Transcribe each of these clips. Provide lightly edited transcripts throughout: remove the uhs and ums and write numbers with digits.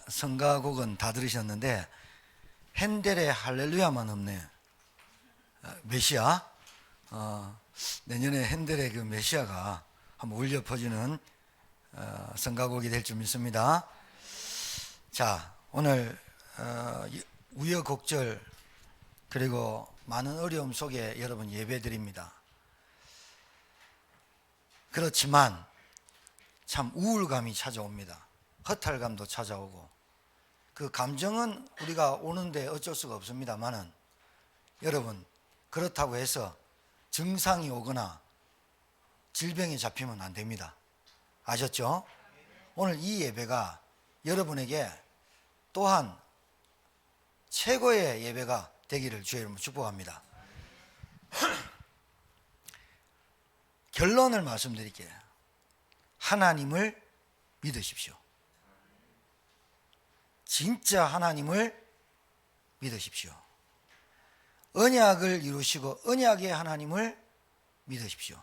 성가곡은 다 들으셨는데 핸델의 할렐루야만 없네. 메시아. 내년에 핸델의 그 메시아가 한번 울려 퍼지는 성가곡이 될 줄 믿습니다. 자, 오늘 우여곡절 그리고 많은 어려움 속에 여러분 예배드립니다. 그렇지만 참 우울감이 찾아옵니다. 허탈감도 찾아오고, 그 감정은 우리가 오는데 어쩔 수가 없습니다만은, 여러분, 그렇다고 해서 증상이 오거나 질병에 잡히면 안 됩니다. 아셨죠? 오늘 이 예배가 여러분에게 또한 최고의 예배가 되기를 주의 이름으로 축복합니다. 결론을 말씀드릴게요. 하나님을 믿으십시오. 진짜 하나님을 믿으십시오. 언약을 이루시고 언약의 하나님을 믿으십시오.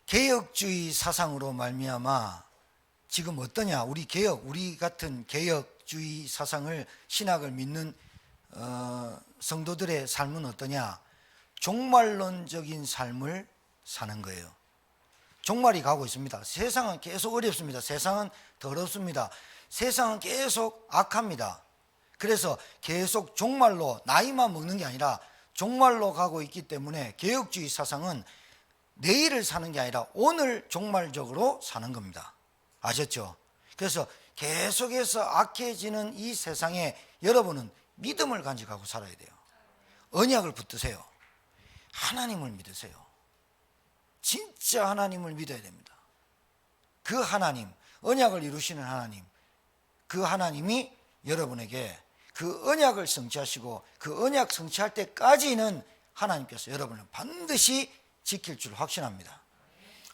개혁주의 사상으로 말미암아 지금 어떠냐? 우리 같은 개혁주의 사상을, 신학을 믿는 성도들의 삶은 어떠냐? 종말론적인 삶을 사는 거예요. 종말이 가고 있습니다. 세상은 계속 어렵습니다. 세상은 더럽습니다. 세상은 계속 악합니다. 그래서 계속 종말로, 나이만 먹는 게 아니라 종말로 가고 있기 때문에 개혁주의 사상은 내일을 사는 게 아니라 오늘 종말적으로 사는 겁니다. 아셨죠? 그래서 계속해서 악해지는 이 세상에 여러분은 믿음을 간직하고 살아야 돼요. 언약을 붙드세요. 하나님을 믿으세요. 진짜 하나님을 믿어야 됩니다. 그 하나님, 언약을 이루시는 하나님, 그 하나님이 여러분에게 그 언약을 성취하시고, 그 언약 성취할 때까지는 하나님께서 여러분을 반드시 지킬 줄 확신합니다.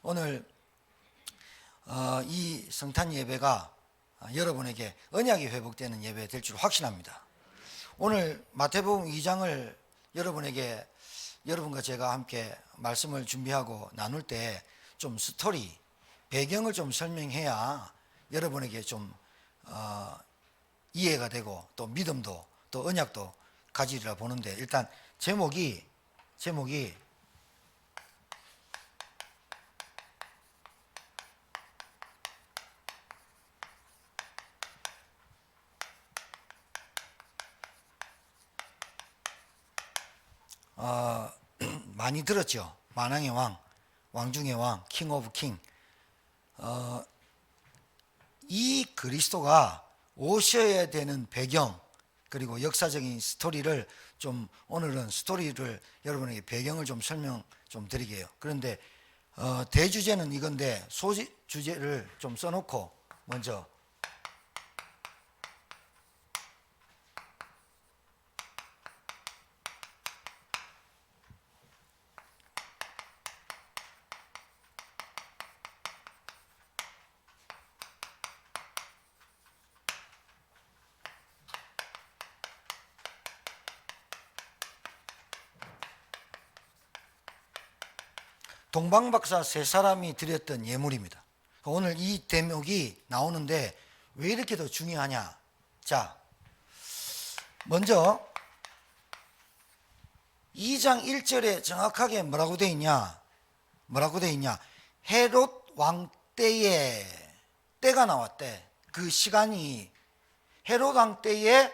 오늘 이 성탄 예배가 여러분에게 언약이 회복되는 예배 될 줄 확신합니다. 오늘 마태복음 2장을 여러분과 제가 함께 말씀을 준비하고 나눌 때 좀 스토리, 배경을 좀 설명해야 여러분에게 좀 이해가 되고 또 믿음도 또 언약도 가지리라 보는데, 일단 제목이 많이 들었죠. 만왕의 왕, 왕 중의 왕, 킹 오브 킹. 이 그리스도가 오셔야 되는 배경, 그리고 역사적인 스토리를 좀, 오늘은 스토리를 여러분에게 배경을 좀 설명 좀 드리게요. 그런데 대주제는 이건데 소주제를 좀 써놓고 먼저 동방박사 세 사람이 드렸던 예물입니다. 오늘 이 대목이 나오는데 왜 이렇게 더 중요하냐? 자, 먼저 2장 1절에 정확하게 뭐라고 되어 있냐? 헤롯 왕 때에, 때가 나왔대. 그 시간이 헤롯 왕 때에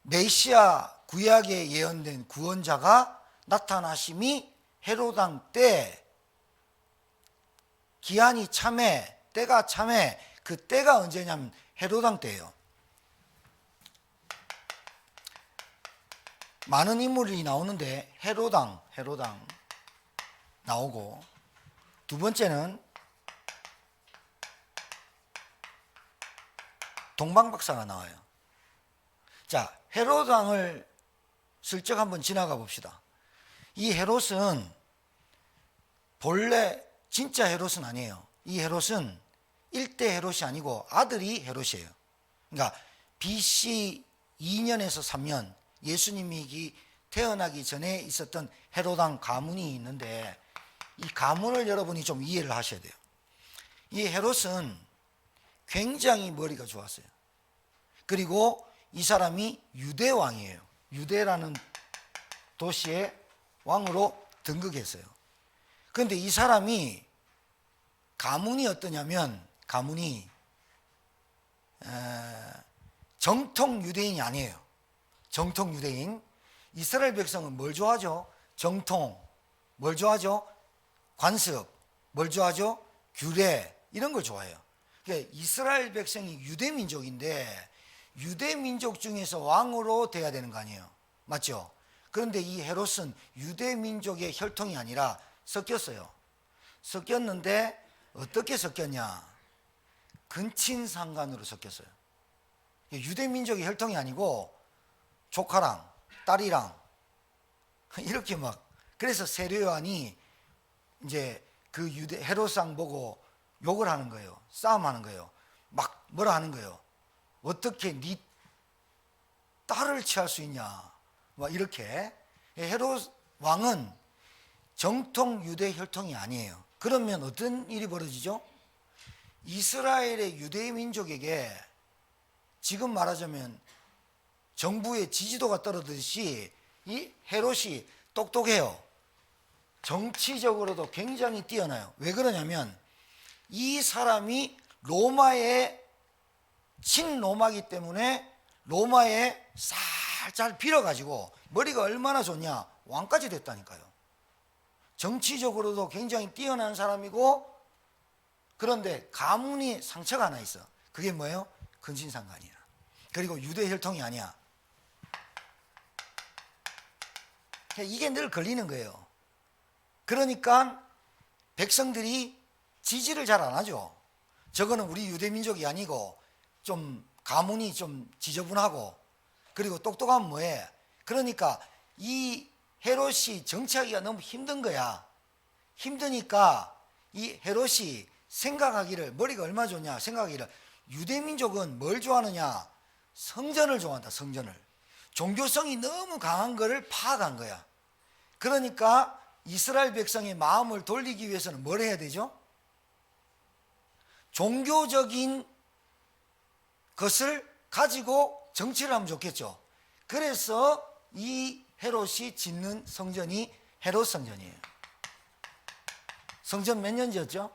메시아, 구약에 예언된 구원자가 나타나심이 헤롯 왕 때, 기한이 참해, 때가 참해. 그 때가 언제냐면 헤롯 왕 때예요. 많은 인물이 나오는데 헤롯 왕 나오고, 두 번째는 동방박사가 나와요. 자, 헤롯 왕을 슬쩍 한번 지나가 봅시다. 이 헤롯은 본래 진짜 헤롯은 아니에요. 이 헤롯은 일대 헤롯이 아니고 아들이 헤롯이에요. 그러니까 BC 2년에서 3년, 예수님이 태어나기 전에 있었던 헤롯 왕 가문이 있는데, 이 가문을 여러분이 좀 이해를 하셔야 돼요. 이 헤롯은 굉장히 머리가 좋았어요. 그리고 이 사람이 유대 왕이에요. 유대라는 도시의 왕으로 등극했어요. 그런데 이 사람이 가문이 어떠냐면, 가문이 정통 유대인이 아니에요. 정통 유대인. 이스라엘 백성은 뭘 좋아하죠? 정통. 뭘 좋아하죠? 관습. 뭘 좋아하죠? 규례. 이런 걸 좋아해요. 그러니까 이스라엘 백성이 유대 민족인데 유대 민족 중에서 왕으로 돼야 되는 거 아니에요. 맞죠? 그런데 이 헤롯은 유대 민족의 혈통이 아니라 섞였어요. 섞였는데 어떻게 섞였냐? 근친상간으로 섞였어요. 유대 민족의 혈통이 아니고 조카랑 딸이랑 이렇게 막, 그래서 세례 요한이 이제 그 유대 헤롯상 보고 욕을 하는 거예요. 싸움하는 거예요. 막 뭐라 하는 거예요. 어떻게 네 딸을 취할 수 있냐, 막 이렇게. 헤롯 왕은 정통 유대 혈통이 아니에요. 그러면 어떤 일이 벌어지죠? 이스라엘의 유대 민족에게 지금 말하자면 정부의 지지도가 떨어지듯이 이 헤롯이 똑똑해요. 정치적으로도 굉장히 뛰어나요. 왜 그러냐면 이 사람이 로마의 친로마기 때문에 로마에 살짝 빌어가지고 머리가 얼마나 좋냐, 왕까지 됐다니까요. 정치적으로도 굉장히 뛰어난 사람이고, 그런데 가문이 상처가 하나 있어. 그게 뭐예요? 근친상간이야. 그리고 유대 혈통이 아니야. 이게 늘 걸리는 거예요. 그러니까 백성들이 지지를 잘 안 하죠. 저거는 우리 유대 민족이 아니고 좀 가문이 좀 지저분하고, 그리고 똑똑하면 뭐해? 그러니까 이 헤롯이 정치하기가 너무 힘든 거야. 힘드니까 이 헤롯이 생각하기를, 머리가 얼마나 좋냐 생각하기를, 유대 민족은 뭘 좋아하느냐? 성전을 좋아한다. 성전을. 종교성이 너무 강한 거를 파악한 거야. 그러니까 이스라엘 백성의 마음을 돌리기 위해서는 뭘 해야 되죠? 종교적인 것을 가지고 정치를 하면 좋겠죠. 그래서 이 헤롯이 짓는 성전이 헤롯 성전이에요. 성전 몇 년 지었죠?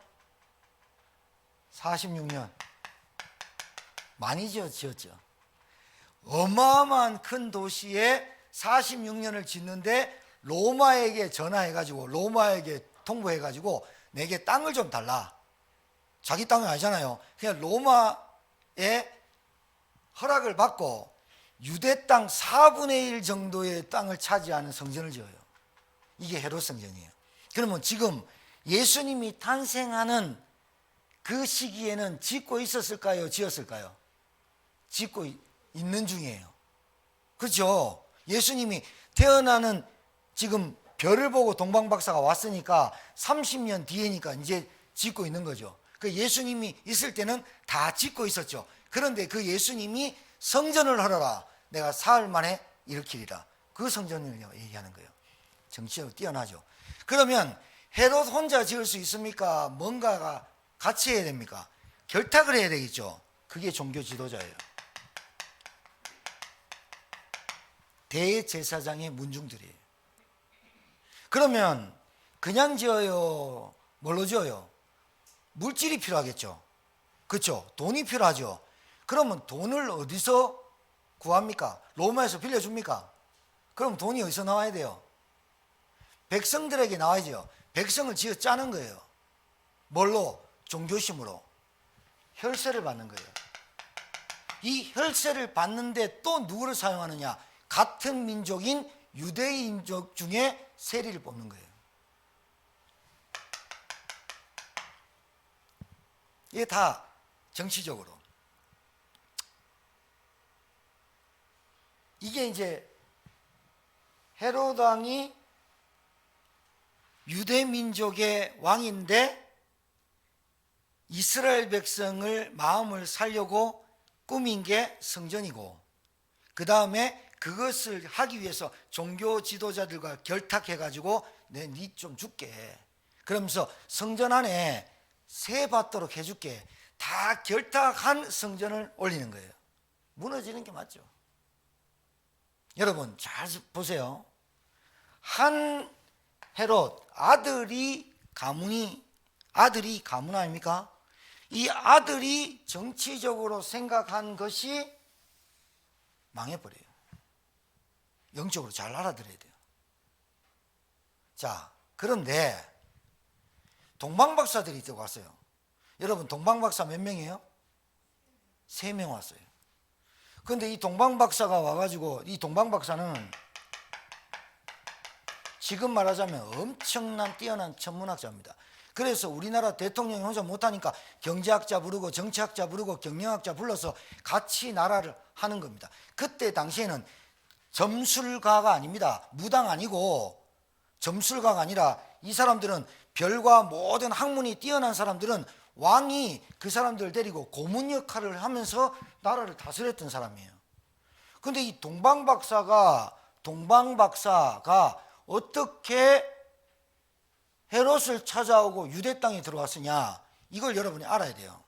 46년. 많이 지었죠. 어마어마한 큰 도시에 46년을 짓는데 로마에게 전화해가지고, 로마에게 통보해가지고 내게 땅을 좀 달라. 자기 땅은 아니잖아요. 그냥 로마의 허락을 받고 유대 땅 4분의 1 정도의 땅을 차지하는 성전을 지어요. 이게 헤롯 성전이에요. 그러면 지금 예수님이 탄생하는 그 시기에는 짓고 있었을까요? 지었을까요? 짓고 있는 중이에요. 그렇죠? 예수님이 태어나는, 지금 별을 보고 동방박사가 왔으니까 30년 뒤에니까 이제 짓고 있는 거죠. 그 예수님이 있을 때는 다 짓고 있었죠. 그런데 그 예수님이 성전을 하라라, 내가 사흘 만에 일으키리라, 그 성전을 얘기하는 거예요. 정치적으로 뛰어나죠. 그러면 헤롯 혼자 지을 수 있습니까? 뭔가가 같이 해야 됩니까? 결탁을 해야 되겠죠. 그게 종교 지도자예요. 대제사장의 문중들이에요. 그러면 그냥 지어요? 뭘로 지어요? 물질이 필요하겠죠. 그렇죠? 돈이 필요하죠. 그러면 돈을 어디서 구합니까? 로마에서 빌려줍니까? 그럼 돈이 어디서 나와야 돼요? 백성들에게 나와야죠. 백성을 지어 짜는 거예요. 뭘로? 종교심으로. 혈세를 받는 거예요. 이 혈세를 받는데 또 누구를 사용하느냐? 같은 민족인 유대인족 중에 세리를 뽑는 거예요. 이게 다 정치적으로. 이게 이제 헤롯 왕이 유대 민족의 왕인데 이스라엘 백성을 마음을 살려고 꾸민 게 성전이고, 그 다음에 그것을 하기 위해서 종교 지도자들과 결탁해 가지고 네 좀 줄게, 그러면서 성전 안에 새 받도록 해줄게. 다 결탁한 성전을 올리는 거예요. 무너지는 게 맞죠. 여러분 잘 보세요. 한 헤롯 아들이 가문 아닙니까? 이 아들이 정치적으로 생각한 것이 망해버려요. 영적으로 잘 알아들어야 돼요. 자, 그런데 동방박사들이 들어왔어요. 여러분 동방박사 몇 명이에요? 3명 왔어요. 그런데 이 동방박사가 와가지고, 이 동방박사는 지금 말하자면 엄청난 뛰어난 천문학자입니다. 그래서 우리나라 대통령이 혼자 못하니까 경제학자 부르고 정치학자 부르고 경영학자 불러서 같이 나라를 하는 겁니다. 그때 당시에는 점술가가 아닙니다. 무당 아니고 점술가가 아니라 이 사람들은 별과 모든 학문이 뛰어난 사람들은 왕이 그 사람들을 데리고 고문 역할을 하면서 나라를 다스렸던 사람이에요. 그런데 이 동방박사가 어떻게 헤롯을 찾아오고 유대 땅에 들어왔으냐, 이걸 여러분이 알아야 돼요.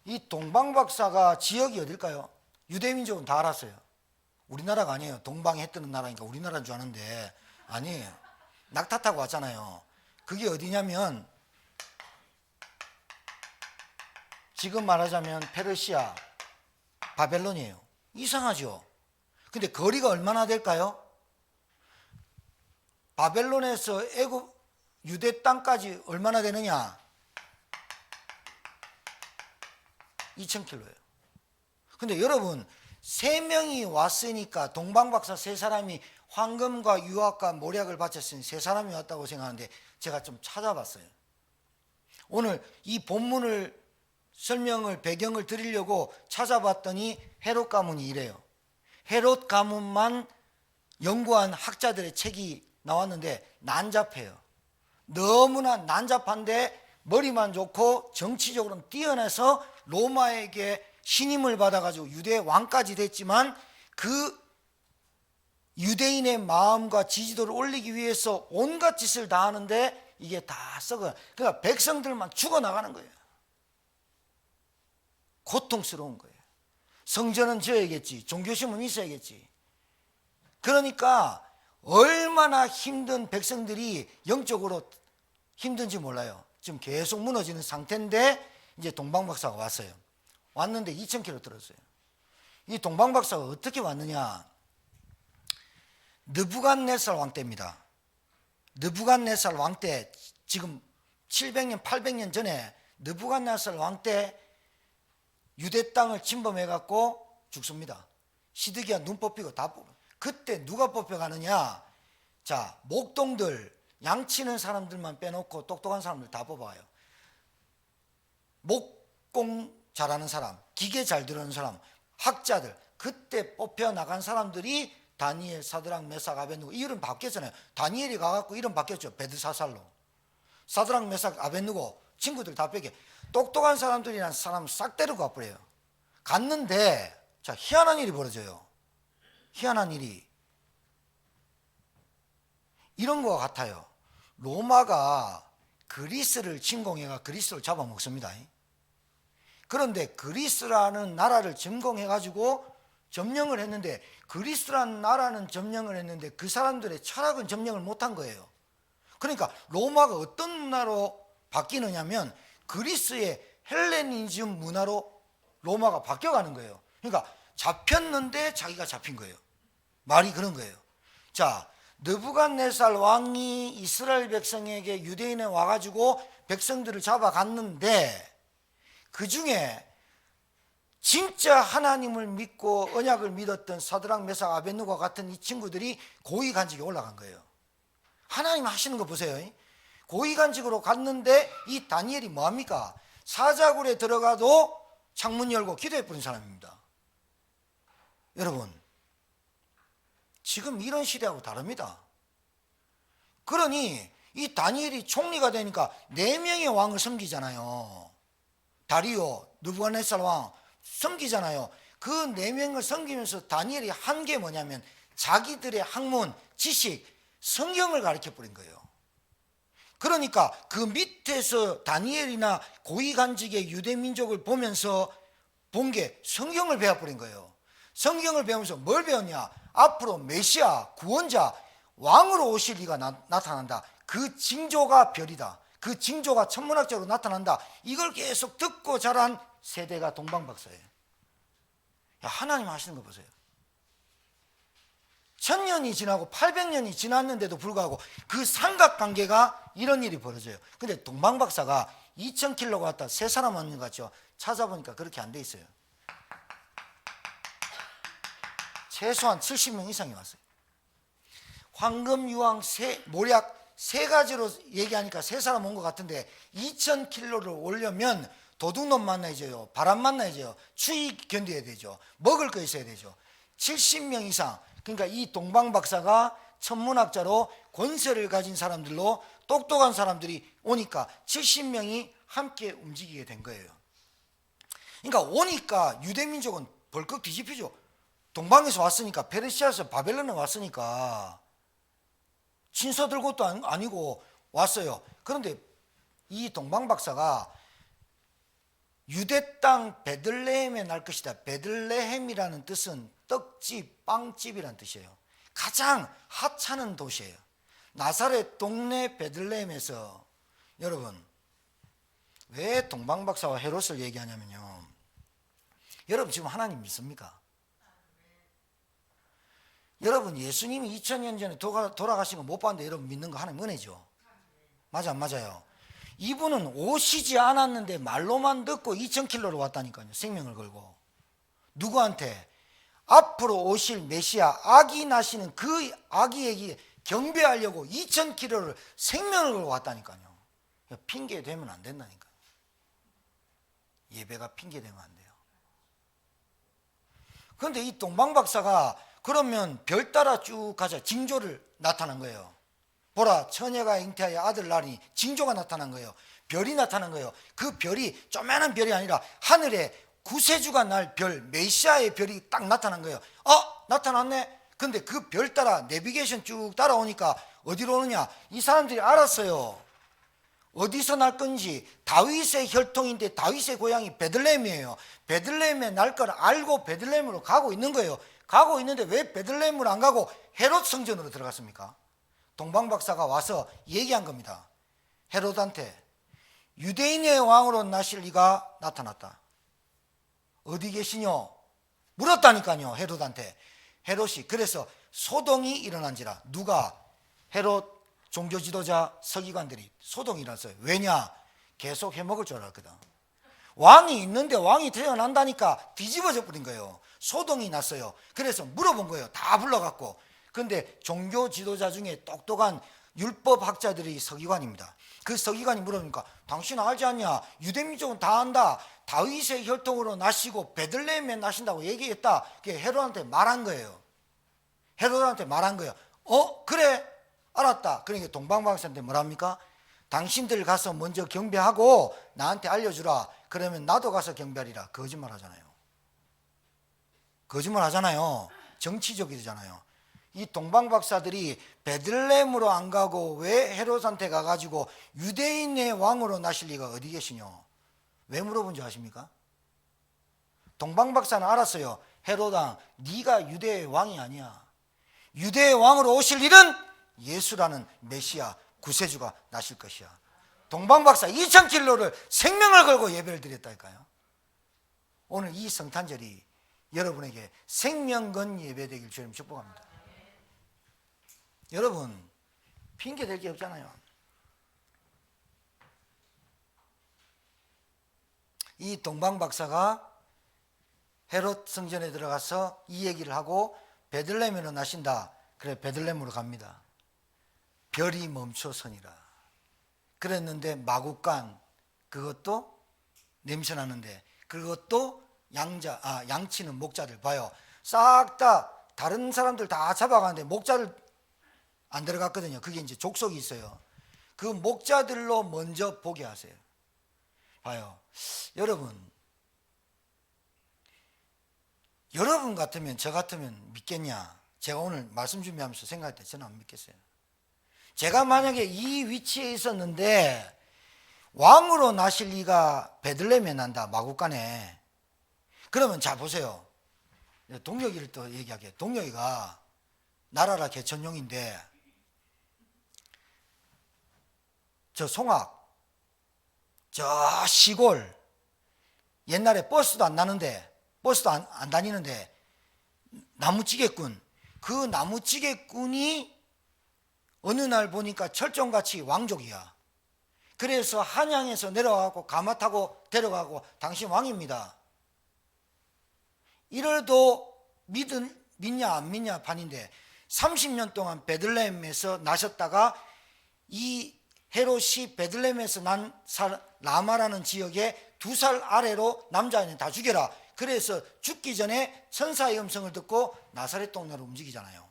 이 동방박사가 지역이 어딜까요? 유대민족은 다 알았어요. 우리나라가 아니에요. 동방에 해 뜨는 나라니까 우리나라인 줄 아는데 아니에요. 낙타 타고 왔잖아요. 그게 어디냐면 지금 말하자면 페르시아, 바벨론이에요. 이상하죠? 근데 거리가 얼마나 될까요? 바벨론에서 애굽 유대 땅까지 얼마나 되느냐? 2000km예요. 근데 여러분 3명이 왔으니까 동방박사 3사람이 황금과 유학과 모략을 바쳤으니 3사람이 왔다고 생각하는데 제가 좀 찾아봤어요. 오늘 이 본문을 설명을 배경을 드리려고 찾아봤더니 헤롯 가문이 이래요. 헤롯 가문만 연구한 학자들의 책이 나왔는데 난잡해요. 너무나 난잡한데 머리만 좋고 정치적으로는 뛰어나서 로마에게 신임을 받아가지고 유대 왕까지 됐지만 그 유대인의 마음과 지지도를 올리기 위해서 온갖 짓을 다 하는데 이게 다 썩어요. 그러니까 백성들만 죽어나가는 거예요. 고통스러운 거예요. 성전은 지어야겠지, 종교심은 있어야겠지. 그러니까 얼마나 힘든 백성들이 영적으로 힘든지 몰라요. 지금 계속 무너지는 상태인데 이제 동방박사가 왔어요. 왔는데 2000km 들었어요. 이 동방박사가 어떻게 왔느냐? 느부갓네살 왕 때입니다. 느부갓네살 왕 때, 지금 700년 800년 전에 느부갓네살 왕 때 유대 땅을 침범해 갖고 죽습니다. 시드기야 눈 뽑히고 다 뽑아. 그때 누가 뽑혀가느냐? 자, 목동들, 양치는 사람들만 빼놓고 똑똑한 사람들 다 뽑아요. 목공 잘하는 사람, 기계 잘 들어오는 사람, 학자들, 그때 뽑혀 나간 사람들이 다니엘, 사드락, 메삭, 아벤누고, 이름 바뀌었잖아요. 다니엘이 가갖고 이름 바뀌었죠. 베드사살로. 사드락, 메삭, 아벤누고 친구들 다 뺏겨. 똑똑한 사람들이란 사람 싹 데리고 가버려요. 갔는데 자, 희한한 일이 벌어져요. 희한한 일이 이런 것 같아요. 로마가 그리스를 침공해가 그리스를 잡아먹습니다. 그런데 그리스라는 나라를 점령해가지고 점령을 했는데, 그리스라는 나라는 점령을 했는데 그 사람들의 철학은 점령을 못한 거예요. 그러니까 로마가 어떤 문화로 바뀌느냐면 그리스의 헬레니즘 문화로 로마가 바뀌어가는 거예요. 그러니까 잡혔는데 자기가 잡힌 거예요. 말이 그런 거예요. 자, 느부갓네살 왕이 이스라엘 백성에게 유대인에 와가지고 백성들을 잡아갔는데 그 중에 진짜 하나님을 믿고 언약을 믿었던 사드락, 메삭, 아벤누고와 같은 이 친구들이 고위간직에 올라간 거예요. 하나님 하시는 거 보세요. 고위간직으로 갔는데 이 다니엘이 뭐합니까? 사자굴에 들어가도 창문 열고 기도해 버린 사람입니다. 여러분, 지금 이런 시대하고 다릅니다. 그러니 이 다니엘이 총리가 되니까 4명의 왕을 섬기잖아요. 다리오, 느부갓네살 왕 섬기잖아요. 그 4명을 섬기면서 다니엘이 한 게 뭐냐면 자기들의 학문, 지식, 성경을 가르쳐 버린 거예요. 그러니까 그 밑에서 다니엘이나 고위간직의 유대민족을 보면서 본 게 성경을 배워버린 거예요. 성경을 배우면서 뭘 배웠냐? 앞으로 메시아, 구원자, 왕으로 오실 이가 나타난다. 그 징조가 별이다. 그 징조가 천문학적으로 나타난다. 이걸 계속 듣고 자란 세대가 동방박사예요. 야, 하나님 하시는 거 보세요. 1000년이 지나고 800년이 지났는데도 불구하고 그 삼각관계가 이런 일이 벌어져요. 근데 동방박사가 2000킬로가 왔다 세 사람 왔는 것 같죠? 찾아보니까 그렇게 안 돼 있어요. 최소한 70명 이상이 왔어요. 황금, 유황, 모략 세 가지로 얘기하니까 세 사람 온 것 같은데 2000킬로를 오려면 도둑놈 만나야죠. 바람 만나야죠. 추위 견뎌야 되죠. 먹을 거 있어야 되죠. 70명 이상. 그러니까 이 동방박사가 천문학자로 권세를 가진 사람들로 똑똑한 사람들이 오니까 70명이 함께 움직이게 된 거예요. 그러니까 오니까 유대민족은 벌컥 뒤집히죠. 동방에서 왔으니까, 페르시아에서 바벨론에 왔으니까 친서 들고 도 아니고 왔어요. 그런데 이 동방박사가 유대 땅 베들레헴에 날 것이다. 베들레헴이라는 뜻은 떡집, 빵집이라는 뜻이에요. 가장 하찮은 도시예요. 나사렛 동네 베들레헴에서. 여러분, 왜 동방박사와 헤롯을 얘기하냐면요, 여러분 지금 하나님 믿습니까? 여러분 예수님이 2000년 전에 돌아가신 거 못 봤는데 여러분 믿는 거 하나님 은혜죠. 맞아 안 맞아요? 이분은 오시지 않았는데 말로만 듣고 2000킬로를 왔다니까요. 생명을 걸고. 누구한테? 앞으로 오실 메시아, 아기 나시는 그 아기에게 경배하려고 2000킬로를 생명을 걸고 왔다니까요. 핑계 대면 안 된다니까요. 예배가 핑계 되면 안 돼요. 그런데 이 동방박사가 그러면 별 따라 쭉 가자. 징조를 나타난 거예요. 보라, 처녀가 잉태하여 아들 낳으니 징조가 나타난 거예요. 별이 나타난 거예요. 그 별이 조그마한 별이 아니라 하늘에 구세주가 날 별, 메시아의 별이 딱 나타난 거예요. 나타났네. 근데 그 별 따라 내비게이션 쭉 따라오니까 어디로 오느냐? 이 사람들이 알았어요. 어디서 날 건지. 다윗의 혈통인데 다윗의 고향이 베들레헴이에요. 베들레헴에 날 걸 알고 베들레헴으로 가고 있는 거예요. 가고 있는데 왜 베들레헴으로 안 가고 헤롯 성전으로 들어갔습니까? 동방박사가 와서 얘기한 겁니다. 헤롯한테 유대인의 왕으로 나실 이가 나타났다. 어디 계시뇨? 물었다니까요. 헤롯한테. 헤롯이 그래서 소동이 일어난지라. 누가? 헤롯 종교 지도자 서기관들이 소동이 일어났어요. 왜냐? 계속 해먹을 줄 알았거든. 왕이 있는데 왕이 태어난다니까 뒤집어져 버린 거예요. 소동이 났어요. 그래서 물어본 거예요. 다 불러갖고. 근데 종교 지도자 중에 똑똑한 율법학자들이 서기관입니다. 그 서기관이 물어보니까 당신 알지 않냐? 유대민족은 다 안다. 다윗의 혈통으로 나시고 베들레헴에 나신다고 얘기했다. 그게 헤롯한테 말한 거예요. 헤롯한테 말한 거예요. 그래? 알았다. 그러니까 동방박사한테 뭐랍니까? 당신들 가서 먼저 경배하고 나한테 알려주라. 그러면 나도 가서 경배하리라. 거짓말 하잖아요. 거짓말 하잖아요. 정치적이잖아요. 이 동방박사들이 베들레헴으로 안 가고 왜 헤롯한테 가가지고 유대인의 왕으로 나실 리가 어디 계시뇨? 왜 물어본 줄 아십니까? 동방박사는 알았어요. 헤롯아, 네가 유대의 왕이 아니야. 유대의 왕으로 오실 일은 예수라는 메시아 구세주가 나실 것이야. 동방박사 2000킬로를 생명을 걸고 예배를 드렸다니까요. 오늘 이 성탄절이 여러분에게 생명건 예배 되길 주님 축복합니다. 여러분, 핑계 댈 게 없잖아요. 이 동방박사가 헤롯 성전에 들어가서 이 얘기를 하고 베들레헴으로 나신다. 그래, 베들레헴으로 갑니다. 별이 멈춰서니라. 그랬는데 마구간, 그것도 냄새나는데, 그것도 양치는 목자들 봐요. 싹 다 다른 사람들 다 잡아가는데 목자들 안 들어갔거든요. 그게 이제 족속이 있어요. 그 목자들로 먼저 보게 하세요. 봐요. 여러분 같으면, 저 같으면 믿겠냐? 제가 오늘 말씀 준비하면서 생각할 때 저는 안 믿겠어요. 제가 만약에 이 위치에 있었는데 왕으로 나실 리가 베들레헴에 난다, 마국간에. 그러면 자 보세요. 동혁이를 또 얘기할게요. 동혁이가 나라라 개천용인데 저 송악, 저 시골, 옛날에 버스도 안 나는데, 버스도 안 다니는데 나무찌개꾼, 그 나무찌개꾼이 어느 날 보니까 철종같이 왕족이야. 그래서 한양에서 내려가고 가마 타고 데려가고 당신 왕입니다. 이래도 믿냐 안 믿냐 판인데 30년 동안 베들레헴에서 나셨다가 이 헤롯이 베들레헴에서 난 라마라는 지역에 2살 아래로 남자아이는 다 죽여라. 그래서 죽기 전에 천사의 음성을 듣고 나사렛 동네로 움직이잖아요.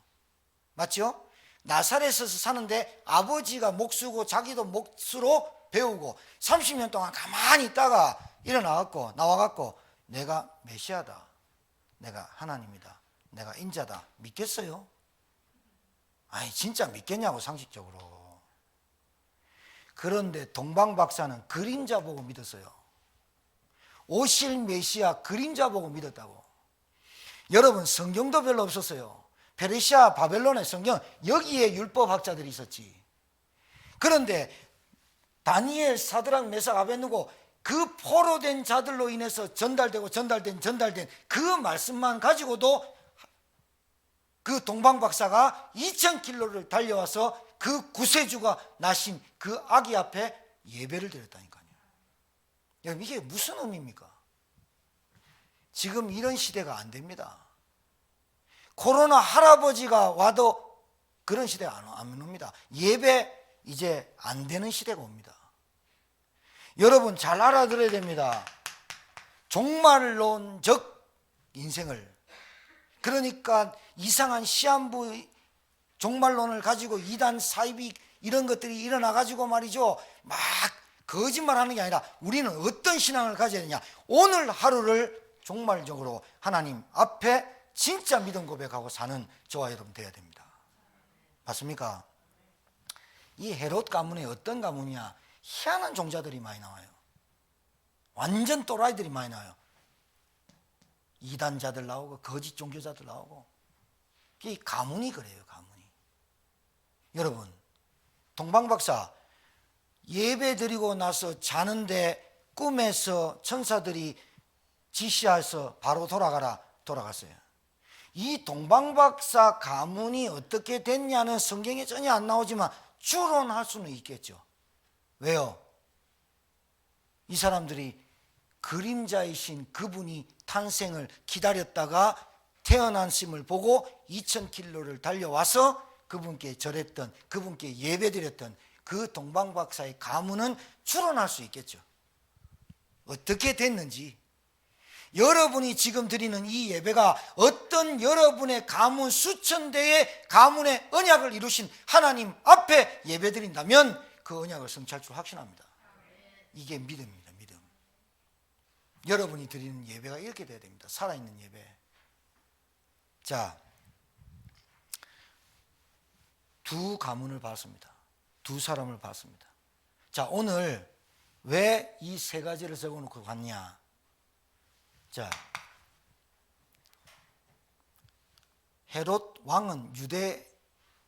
맞죠? 나사렛에서 사는데 아버지가 목수고 자기도 목수로 배우고 30년 동안 가만히 있다가 나와갖고 내가 메시아다, 내가 하나님이다, 내가 인자다 믿겠어요? 아니 진짜 믿겠냐고, 상식적으로. 그런데 동방박사는 그림자 보고 믿었어요. 오실 메시아 그림자 보고 믿었다고. 여러분, 성경도 별로 없었어요. 페르시아 바벨론의 성경, 여기에 율법학자들이 있었지. 그런데 다니엘, 사드락, 메삭, 아벳느고 그 포로된 자들로 인해서 전달된 그 말씀만 가지고도 그 동방박사가 2000km를 달려와서 그 구세주가 나신 그 아기 앞에 예배를 드렸다니까요. 여러분, 이게 무슨 의미입니까? 지금 이런 시대가 안 됩니다. 코로나 할아버지가 와도 그런 시대가 안 옵니다. 예배 이제 안 되는 시대가 옵니다. 여러분 잘 알아들어야 됩니다. 종말론적 인생을, 그러니까 이상한 시한부 종말론을 가지고 이단 사이비 이런 것들이 일어나 가지고 말이죠, 막 거짓말하는 게 아니라 우리는 어떤 신앙을 가져야 되냐, 오늘 하루를 종말적으로 하나님 앞에 진짜 믿음 고백하고 사는 저와 여러분 되어야 됩니다. 맞습니까? 이 헤롯 가문이 어떤 가문이냐, 희한한 종자들이 많이 나와요. 완전 또라이들이 많이 나와요. 이단자들 나오고 거짓 종교자들 나오고. 이 가문이 그래요, 가문이. 여러분, 동방박사 예배 드리고 나서 자는데 꿈에서 천사들이 지시해서 바로 돌아갔어요. 이 동방박사 가문이 어떻게 됐냐는 성경에 전혀 안 나오지만 추론할 수는 있겠죠. 왜요? 이 사람들이 그림자이신 그분이 탄생을 기다렸다가 태어나심을 보고 2000km를 달려와서 그분께 절했던, 그분께 예배드렸던 그 동방박사의 가문은 추론할 수 있겠죠. 어떻게 됐는지. 여러분이 지금 드리는 이 예배가 어떤 여러분의 가문, 수천 대의 가문의 언약을 이루신 하나님 앞에 예배드린다면 그 언약을 성취할 줄 확신합니다. 이게 믿음입니다. 믿음. 여러분이 드리는 예배가 이렇게 돼야 됩니다. 살아있는 예배. 자, 두 가문을 봤습니다. 두 사람을 봤습니다. 자, 오늘 왜 이 세 가지를 적어놓고 갔냐. 자, 헤롯 왕은 유대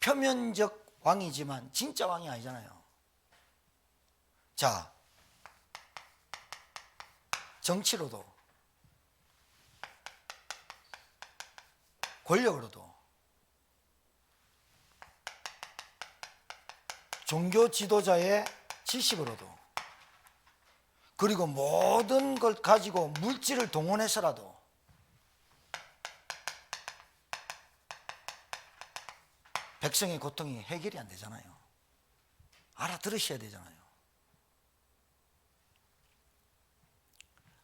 표면적 왕이지만 진짜 왕이 아니잖아요. 자, 정치로도 권력으로도 종교 지도자의 지식으로도, 그리고 모든 걸 가지고 물질을 동원해서라도 백성의 고통이 해결이 안 되잖아요. 알아들으셔야 되잖아요.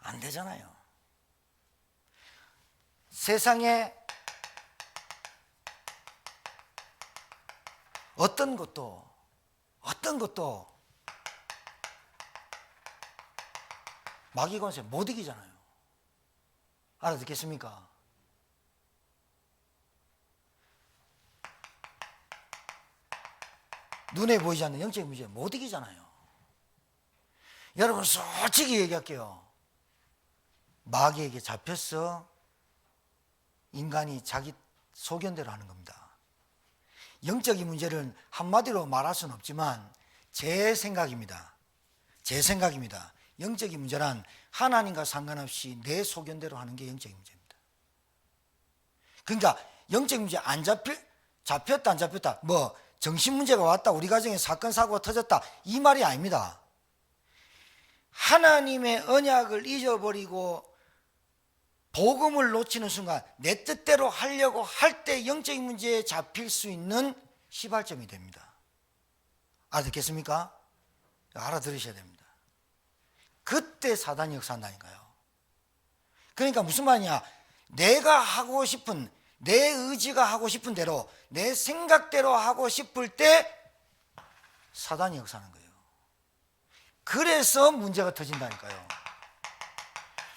안 되잖아요. 세상에 어떤 것도 마귀 권세 못 이기잖아요. 알아듣겠습니까? 눈에 보이지 않는 영적인 문제 못 이기잖아요. 여러분 솔직히 얘기할게요. 마귀에게 잡혔어 인간이 자기 소견대로 하는 겁니다. 영적인 문제를 한마디로 말할 수는 없지만 제 생각입니다. 영적인 문제란 하나님과 상관없이 내 소견대로 하는 게 영적인 문제입니다. 그러니까 영적인 문제 안 잡혔다 안 잡혔다 뭐 정신 문제가 왔다 우리 가정에 사건 사고가 터졌다 이 말이 아닙니다. 하나님의 언약을 잊어버리고 복음을 놓치는 순간 내 뜻대로 하려고 할 때 영적인 문제에 잡힐 수 있는 시발점이 됩니다. 알아듣겠습니까? 알아들으셔야 됩니다. 그때 사단이 역사한다니까요. 그러니까 무슨 말이냐, 내가 하고 싶은 내 의지가 하고 싶은 대로 내 생각대로 하고 싶을 때 사단이 역사하는 거예요. 그래서 문제가 터진다니까요.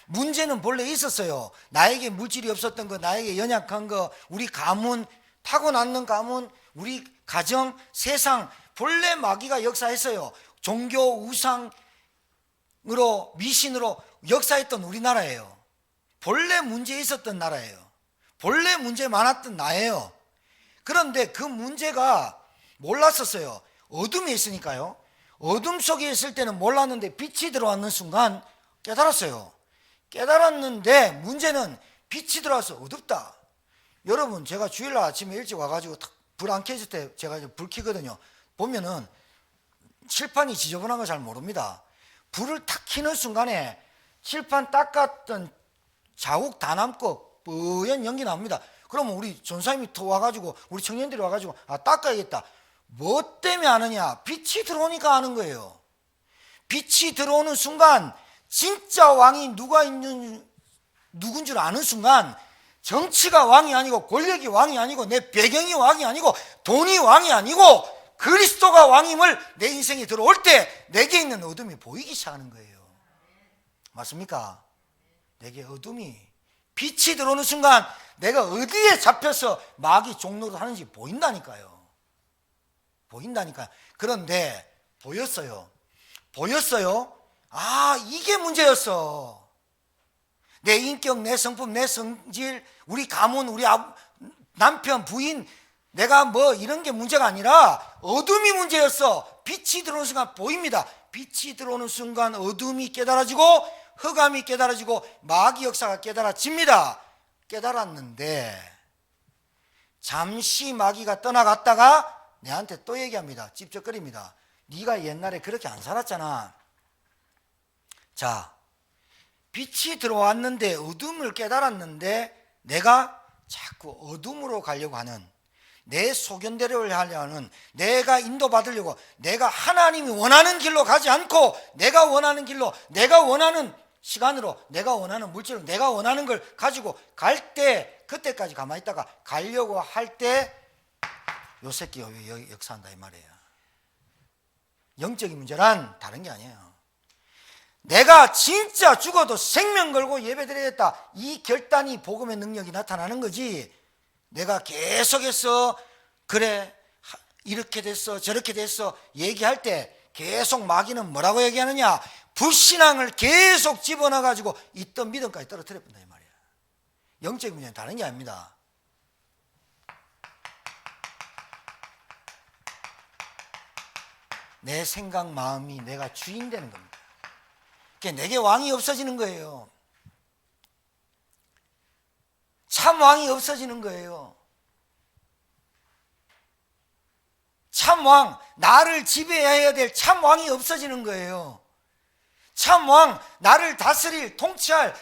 문제는 본래 있었어요. 나에게 물질이 없었던 거, 나에게 연약한 거, 우리 가문, 타고났는 가문, 우리 가정, 세상, 본래 마귀가 역사했어요. 종교 우상으로 미신으로 역사했던 우리나라예요. 본래 문제 있었던 나라예요. 본래 문제 많았던 나예요. 그런데 그 문제가 몰랐었어요. 어둠에 있으니까요. 어둠 속에 있을 때는 몰랐는데 빛이 들어왔는 순간 깨달았어요. 깨달았는데 문제는 빛이 들어와서 어둡다. 여러분 제가 주일날 아침에 일찍 와가지고 불 안 켜질 때 제가 이제 불 켜거든요. 보면은 칠판이 지저분한 거 잘 모릅니다. 불을 탁 켜는 순간에 칠판 닦았던 자국 다 남고 뿌연 연기 납니다. 그러면 우리 전사님이 더 와가지고 우리 청년들이 와가지고 닦아야겠다. 뭐 때문에 아느냐? 빛이 들어오니까 아는 거예요. 빛이 들어오는 순간 진짜 왕이 누군 줄 아는 순간 정치가 왕이 아니고 권력이 왕이 아니고 내 배경이 왕이 아니고 돈이 왕이 아니고 그리스도가 왕임을 내 인생에 들어올 때 내게 있는 어둠이 보이기 시작하는 거예요. 맞습니까? 내게 어둠이 빛이 들어오는 순간 내가 어디에 잡혀서 마귀 종로를 하는지 보인다니까요. 그런데 보였어요. 이게 문제였어. 내 인격, 내 성품, 내 성질, 우리 가문, 우리 남편, 부인, 내가 뭐 이런 게 문제가 아니라 어둠이 문제였어. 빛이 들어오는 순간 보입니다. 빛이 들어오는 순간 어둠이 깨달아지고 흑암이 깨달아지고 마귀 역사가 깨달아집니다. 깨달았는데 잠시 마귀가 떠나갔다가 내한테 또 얘기합니다. 찝쩍거립니다. 네가 옛날에 그렇게 안 살았잖아. 자, 빛이 들어왔는데 어둠을 깨달았는데 내가 자꾸 어둠으로 가려고 하는, 내 소견대로 하려 하는, 내가 인도받으려고, 내가 하나님이 원하는 길로 가지 않고 내가 원하는 길로, 내가 원하는 시간으로, 내가 원하는 물질로, 내가 원하는 걸 가지고 갈 때, 그때까지 가만히 있다가 가려고 할 때 요 새끼가 역사한다 이 말이에요. 영적인 문제란 다른 게 아니에요. 내가 진짜 죽어도 생명 걸고 예배드리겠다, 이 결단이 복음의 능력이 나타나는 거지. 내가 계속해서 그래 이렇게 됐어 저렇게 됐어 얘기할 때 계속 마귀는 뭐라고 얘기하느냐, 불신앙을 계속 집어넣어 가지고 있던 믿음까지 떨어뜨려 본다 이 말이에요. 영적인 문제는 다른 게 아닙니다. 내 생각 마음이 내가 주인 되는 겁니다. 그러니까 내게 왕이 없어지는 거예요. 참 왕이 없어지는 거예요. 참 왕, 나를 지배해야 될 참 왕이 없어지는 거예요. 참 왕, 나를 다스릴, 통치할,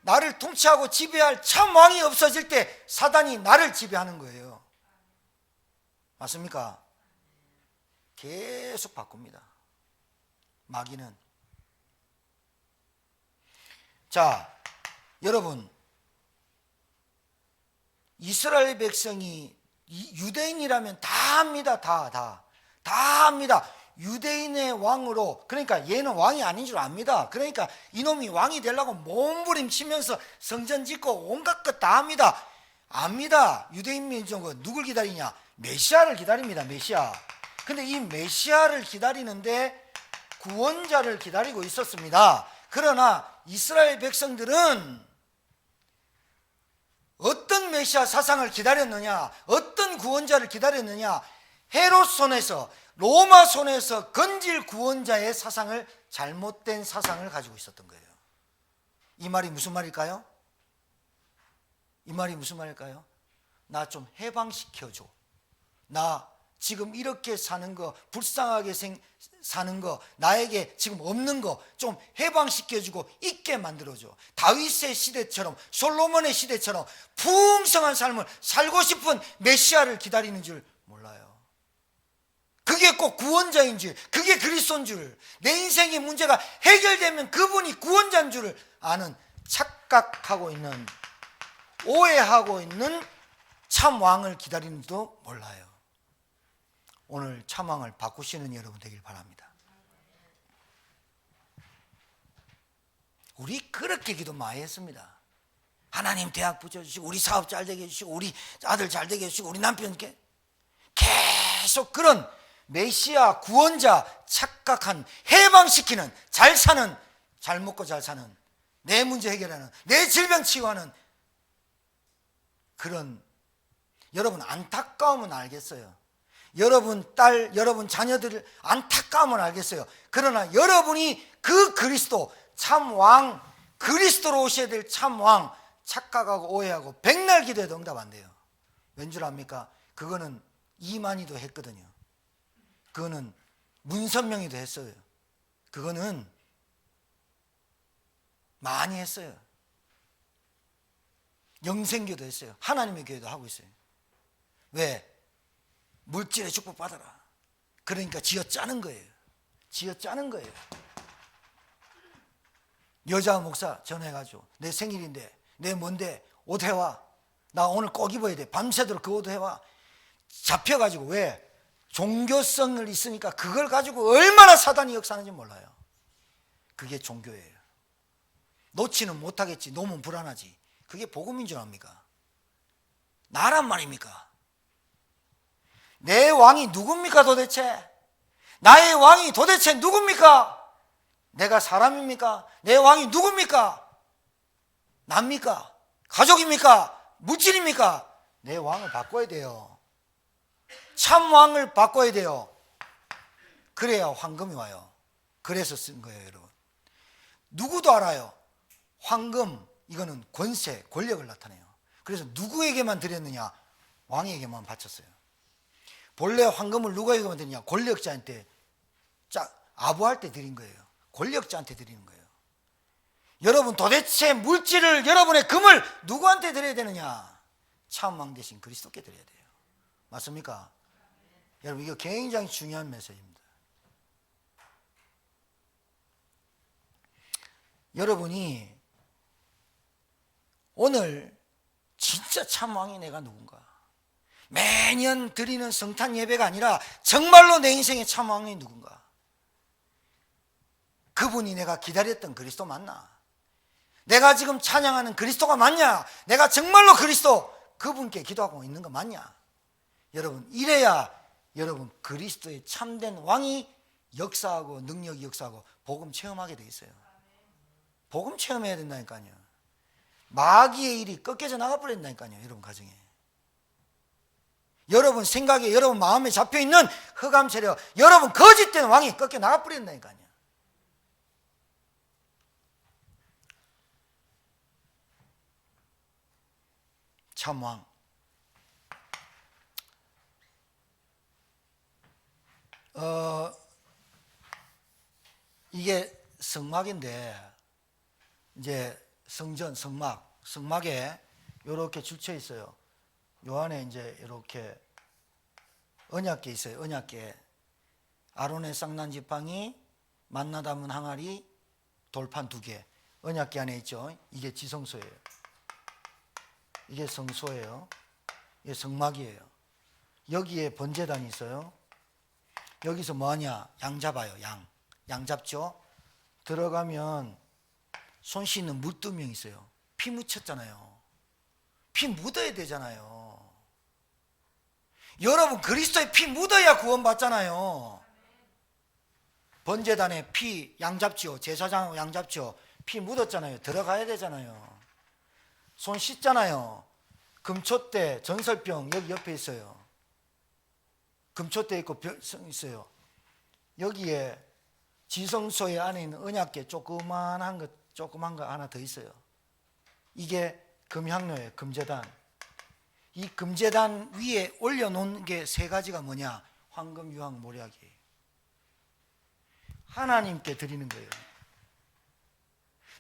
나를 통치하고 지배할 참 왕이 없어질 때 사단이 나를 지배하는 거예요. 맞습니까? 계속 바꿉니다. 마귀는. 자, 여러분, 이스라엘 백성이 유대인이라면 다 합니다. 다 합니다. 유대인의 왕으로, 그러니까 얘는 왕이 아닌 줄 압니다. 그러니까 이놈이 왕이 되려고 몸부림치면서 성전 짓고 온갖 것 다 합니다. 압니다. 유대인 민족은 누굴 기다리냐? 메시아를 기다립니다. 메시아. 근데 이 메시아를 기다리는데 구원자를 기다리고 있었습니다. 그러나 이스라엘 백성들은 어떤 메시아 사상을 기다렸느냐, 어떤 구원자를 기다렸느냐, 헤롯 손에서, 로마 손에서 건질 구원자의 사상을, 잘못된 사상을 가지고 있었던 거예요. 이 말이 무슨 말일까요? 이 말이 무슨 말일까요? 나 좀 해방시켜줘. 나 지금 이렇게 사는 거, 불쌍하게 사는 거, 나에게 지금 없는 거 좀 해방시켜주고 있게 만들어줘. 다윗의 시대처럼, 솔로몬의 시대처럼 풍성한 삶을 살고 싶은 메시아를 기다리는 줄 몰라요. 그게 꼭 구원자인 줄, 그게 그리스도인 줄, 내 인생의 문제가 해결되면 그분이 구원자인 줄을 아는, 착각하고 있는, 오해하고 있는 참 왕을 기다리는지도 몰라요. 오늘 참 왕을 바꾸시는 여러분 되길 바랍니다. 우리 그렇게 기도 많이 했습니다. 하나님 대학 붙여주시고, 우리 사업 잘 되게 해주시고, 우리 아들 잘 되게 해주시고, 우리 남편께 계속 그런 메시아 구원자 착각한, 해방시키는, 잘 사는, 잘 먹고 잘 사는, 내 문제 해결하는, 내 질병 치유하는 그런, 여러분 안타까움은 알겠어요. 여러분 딸, 여러분 자녀들 안타까움은 알겠어요. 그러나 여러분이 그 그리스도 참왕, 그리스도로 오셔야 될 참왕 착각하고 오해하고 백날 기도해도 응답 안 돼요. 왠 줄 압니까? 그거는 이만희도 했거든요. 그거는 문선명이도 했어요. 그거는 많이 했어요. 영생교도 했어요. 하나님의 교회도 하고 있어요. 왜? 물질의 축복 받아라. 그러니까 쥐어짜는 거예요. 쥐어짜는 거예요. 여자 목사 전화해가지고, 내 생일인데, 내 뭔데, 옷 해와. 나 오늘 꼭 입어야 돼. 밤새도록 그 옷 해와. 잡혀가지고. 왜? 종교성을 있으니까 그걸 가지고 얼마나 사단이 역사하는지 몰라요. 그게 종교예요. 놓지는 못하겠지. 놓으면 불안하지. 그게 복음인 줄 압니까? 나란 말입니까? 내 왕이 누굽니까 도대체? 나의 왕이 도대체 누굽니까? 내가 사람입니까? 내 왕이 누굽니까? 납니까? 가족입니까? 물질입니까? 내 왕을 바꿔야 돼요. 참 왕을 바꿔야 돼요. 그래야 황금이 와요. 그래서 쓴 거예요, 여러분. 누구도 알아요. 황금, 이거는 권세, 권력을 나타내요. 그래서 누구에게만 드렸느냐? 왕에게만 바쳤어요. 본래 황금을 누구에게만 드리냐? 권력자한테, 아부할 때 드린 거예요. 권력자한테 드리는 거예요. 여러분 도대체 물질을, 여러분의 금을 누구한테 드려야 되느냐? 참왕 대신 그리스도께 드려야 돼요. 맞습니까? 여러분 이거 굉장히 중요한 메시지입니다. 여러분이 오늘 진짜 참왕이 내가 누군가, 매년 드리는 성탄 예배가 아니라 정말로 내 인생의 참왕이 누군가, 그분이 내가 기다렸던 그리스도 맞나? 내가 지금 찬양하는 그리스도가 맞냐? 내가 정말로 그리스도 그분께 기도하고 있는 거 맞냐? 여러분 이래야 여러분 그리스도의 참된 왕이 역사하고 능력이 역사하고 복음 체험하게 돼 있어요. 복음 체험해야 된다니까요. 마귀의 일이 꺾여져 나가버린다니까요. 여러분 가정에, 여러분 생각에, 여러분 마음에 잡혀있는 흑암 세력, 여러분 거짓된 왕이 꺾여 나가버린다니까요. 참왕. 이게 성막인데, 이제 성전, 성막에 이렇게 줄쳐 있어요. 요 안에 이제 이렇게 언약궤 있어요. 언약궤. 아론의 쌍난 지팡이, 만나 담은 항아리, 돌판 2개. 언약궤 안에 있죠. 이게 지성소예요. 이게 성소예요. 이게 성막이에요. 여기에 번제단이 있어요. 여기서 뭐하냐? 양 잡아요. 양 잡죠. 들어가면 손 씻는 물두멍 있어요. 피 묻혔잖아요. 피 묻어야 되잖아요. 여러분 그리스도의 피 묻어야 구원받잖아요. 번제단에 피 양잡지요. 제사장 양잡지요. 피 묻었잖아요. 들어가야 되잖아요. 손 씻잖아요. 금초대 전설병 여기 옆에 있어요. 금초대 있고 벽성 있어요. 여기에 지성소의 안에 있는 언약궤 조그만 거 하나 더 있어요. 이게 금향로예요. 금제단. 이 금제단 위에 올려놓은 게 세 가지가 뭐냐? 황금, 유황, 모략이에요. 하나님께 드리는 거예요.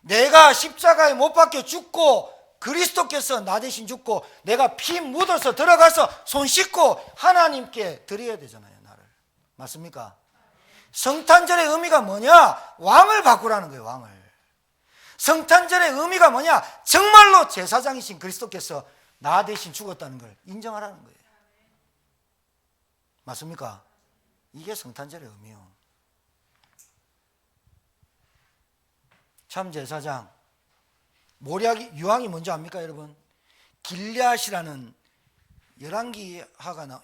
내가 십자가에 못 박혀 죽고 그리스도께서 나 대신 죽고 내가 피 묻어서 들어가서 손 씻고 하나님께 드려야 되잖아요. 나를. 맞습니까? 성탄절의 의미가 뭐냐? 왕을 바꾸라는 거예요. 왕을. 성탄절의 의미가 뭐냐? 정말로 제사장이신 그리스도께서 나 대신 죽었다는 걸 인정하라는 거예요. 맞습니까? 이게 성탄절의 의미요. 참 제사장 모략이 유황이 뭔지 압니까, 여러분? 길앗이라는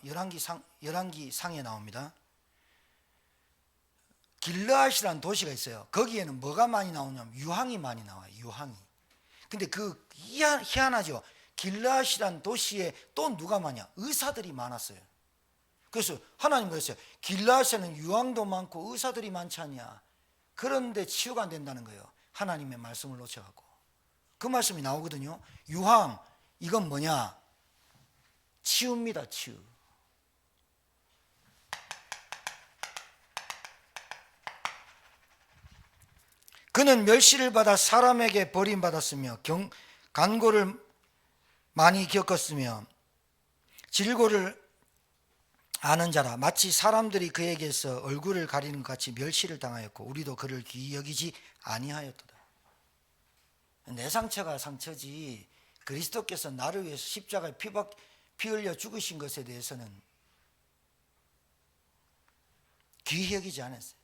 열왕기상에 나옵니다. 길앗이라는 도시가 있어요. 거기에는 뭐가 많이 나오냐면 유황이 많이 나와요. 유황이. 근데 그 희한하죠. 길앗이라는 도시에 또 누가 많냐? 의사들이 많았어요. 그래서 하나님 그랬어요. 길앗에는 유황도 많고 의사들이 많지 않냐? 그런데 치유가 안 된다는 거예요. 하나님의 말씀을 놓쳐갖고. 그 말씀이 나오거든요. 유황, 이건 뭐냐? 치유입니다. 치유. 그는 멸시를 받아 사람에게 버림받았으며 간고를 많이 겪었으며 질고를 아는 자라. 마치 사람들이 그에게서 얼굴을 가리는 것 같이 멸시를 당하였고 우리도 그를 귀히 여기지 아니하였도다. 내 상처가 상처지 그리스도께서 나를 위해서 십자가에 피 흘려 죽으신 것에 대해서는 귀히 여기지 않았어요.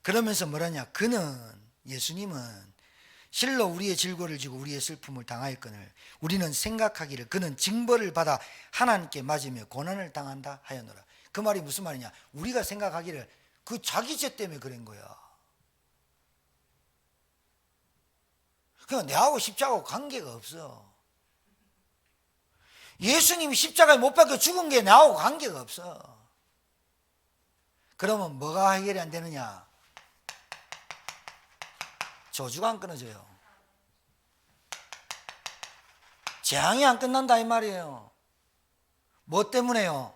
그러면서 뭐라냐? 그는, 예수님은 실로 우리의 질고를 지고 우리의 슬픔을 당하였거늘 우리는 생각하기를 그는 징벌을 받아 하나님께 맞으며 고난을 당한다 하였노라. 그 말이 무슨 말이냐? 우리가 생각하기를 그 자기 죄 때문에 그런 거야. 그러니까 내하고 십자가하고 관계가 없어. 예수님이 십자가에 못 박혀 죽은 게 나하고 관계가 없어. 그러면 뭐가 해결이 안 되느냐? 저주가 안 끊어져요. 재앙이 안 끝난다 이 말이에요. 뭐 때문에요?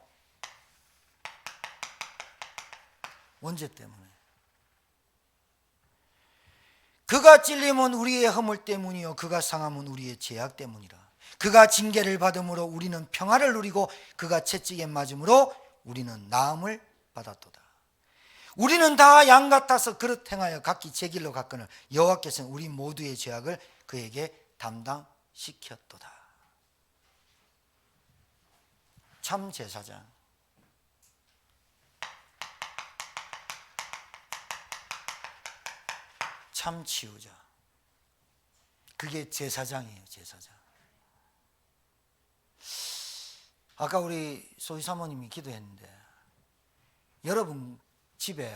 원죄 때문에. 그가 찔림은 우리의 허물 때문이요 그가 상함은 우리의 죄악 때문이라. 그가 징계를 받음으로 우리는 평화를 누리고 그가 채찍에 맞음으로 우리는 나음을 받았도다. 우리는 다 양 같아서 그릇 행하여 각기 제 길로 갔거늘 여호와께서는 우리 모두의 죄악을 그에게 담당시켰도다. 참 제사장. 참 치유자. 그게 제사장이에요. 제사장. 아까 우리 소희 사모님이 기도했는데 여러분 집에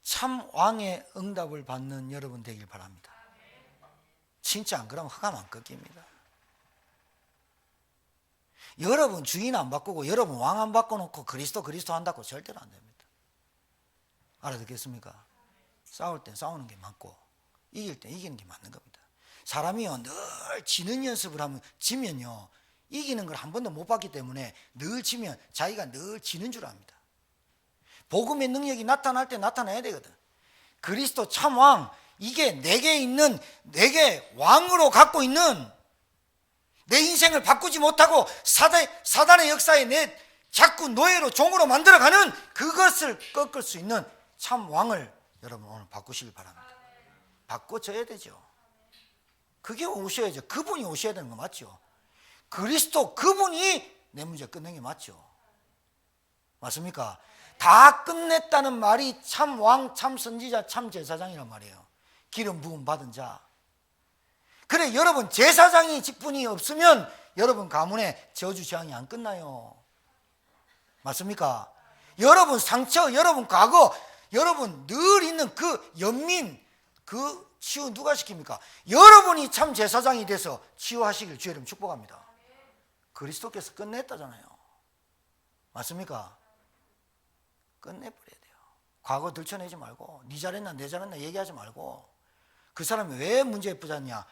참 왕의 응답을 받는 여러분 되길 바랍니다. 진짜 안 그러면 흑암 안 꺾입니다. 여러분 주인 안 바꾸고 여러분 왕 안 바꿔놓고 그리스도 한다고 절대로 안 됩니다. 알아듣겠습니까? 싸울 때 싸우는 게 맞고 이길 때 이기는 게 맞는 겁니다. 사람이요 늘 지는 연습을 하면 지면요 이기는 걸 한 번도 못 봤기 때문에 늘 지면 자기가 늘 지는 줄 압니다. 복음의 능력이 나타날 때 나타나야 되거든. 그리스도 참 왕, 이게 내게 있는, 내게 왕으로 갖고 있는 내 인생을 바꾸지 못하고 사단의 역사에 내 자꾸 노예로 종으로 만들어가는 그것을 꺾을 수 있는 참 왕을 여러분 오늘 바꾸시길 바랍니다. 바꿔줘야 되죠. 그게 오셔야죠. 그분이 오셔야 되는 거 맞죠? 그리스도 그분이 내 문제 끝낸 게 맞죠? 맞습니까? 다 끝냈다는 말이 참 왕, 참 선지자, 참 제사장이란 말이에요. 기름 부음 받은 자. 그래 여러분 제사장이 직분이 없으면 여러분 가문에 저주재앙이 안 끝나요. 맞습니까? 여러분 상처, 여러분 과거, 여러분 늘 있는 그 연민, 그 치유 누가 시킵니까? 여러분이 참 제사장이 돼서 치유하시길 주의 이름 축복합니다. 그리스도께서 끝냈다잖아요. 맞습니까? 끝내버려야 돼요. 과거 들춰내지 말고 네 잘했나 내 잘했나 얘기하지 말고 그 사람이 왜 문제에 빠졌냐.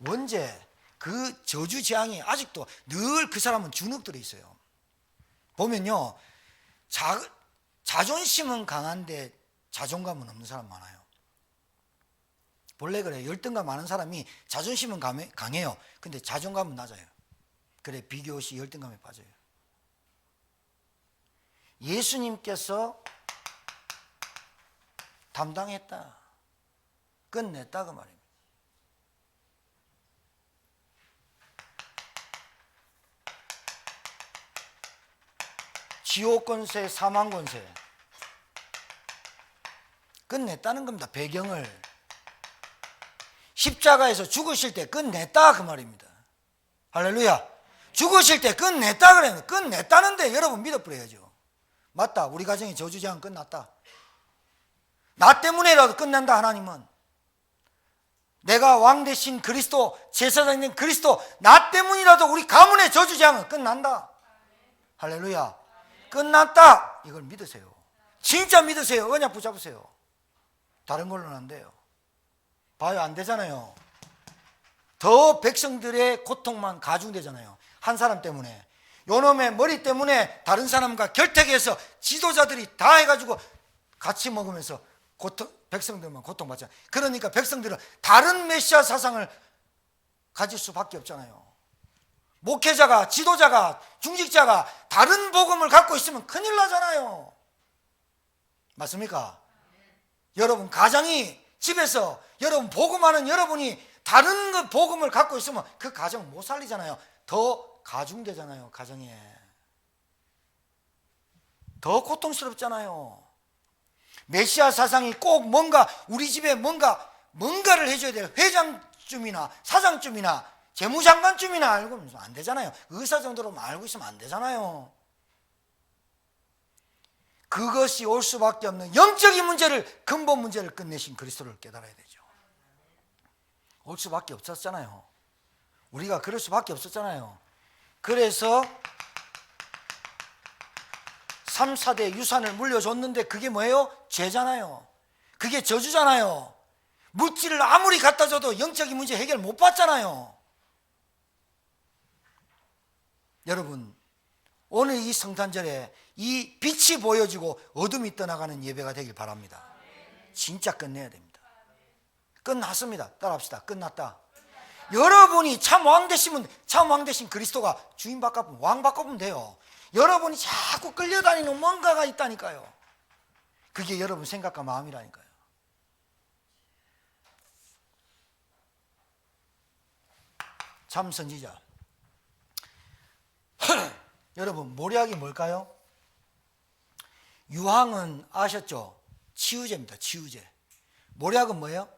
원죄, 그 저주 재앙이 아직도 늘 그 사람은 주눅들어 있어요. 보면요, 자존심은 강한데 자존감은 없는 사람 많아요. 본래 그래요. 열등감 많은 사람이 자존심은 강해요. 근데 자존감은 낮아요. 그래 비교시 열등감에 빠져요. 예수님께서 담당했다, 끝냈다 그 말입니다. 지옥 권세, 사망 권세 끝냈다는 겁니다. 배경을 십자가에서 죽으실 때 끝냈다 그 말입니다. 할렐루야. 죽으실 때 끝냈다 그래요. 끝냈다는데 여러분 믿어버려야죠. 맞다, 우리 가정의 저주재앙 끝났다. 나 때문에라도 끝난다. 하나님은 내가 왕 대신 그리스도, 제사장 된 그리스도, 나 때문이라도 우리 가문의 저주재앙은 끝난다. 할렐루야. 끝났다. 이걸 믿으세요. 진짜 믿으세요. 언약 붙잡으세요. 다른 걸로는 안 돼요. 봐요, 안 되잖아요. 더 백성들의 고통만 가중되잖아요. 한 사람 때문에, 요놈의 머리 때문에 다른 사람과 결탁해서 지도자들이 다 해가지고 같이 먹으면서 백성들만 고통받잖아요. 그러니까 백성들은 다른 메시아 사상을 가질 수밖에 없잖아요. 목회자가, 지도자가, 중직자가 다른 복음을 갖고 있으면 큰일 나잖아요. 맞습니까? 여러분 가정이, 집에서 여러분 복음하는 여러분이 다른 그 복음을 갖고 있으면 그 가정 못 살리잖아요. 더 가중되잖아요. 가정에 더 고통스럽잖아요. 메시아 사상이 꼭 뭔가 우리 집에 뭔가를 해줘야 돼요. 회장쯤이나 사장쯤이나 재무장관쯤이나 알고 있으면 안 되잖아요. 의사 정도로 알고 있으면 안 되잖아요. 그것이 올 수밖에 없는 영적인 문제를, 근본 문제를 끝내신 그리스도를 깨달아야 되죠. 올 수밖에 없었잖아요. 우리가 그럴 수밖에 없었잖아요. 그래서 3, 4대 유산을 물려줬는데 그게 뭐예요? 죄잖아요. 그게 저주잖아요. 물질을 아무리 갖다 줘도 영적인 문제 해결 못 받잖아요. 여러분, 오늘 이 성탄절에 이 빛이 보여지고 어둠이 떠나가는 예배가 되길 바랍니다. 진짜 끝내야 됩니다. 끝났습니다. 따라합시다. 끝났다. 여러분이 참 왕 되시면, 참 왕 되신 그리스도가 주인 바꿔보면, 왕 바꿔보면 돼요. 여러분이 자꾸 끌려다니는 뭔가가 있다니까요. 그게 여러분 생각과 마음이라니까요. 참 선지자. 여러분, 모략이 뭘까요? 유황은 아셨죠? 치유제입니다. 치유제. 모략은 뭐예요?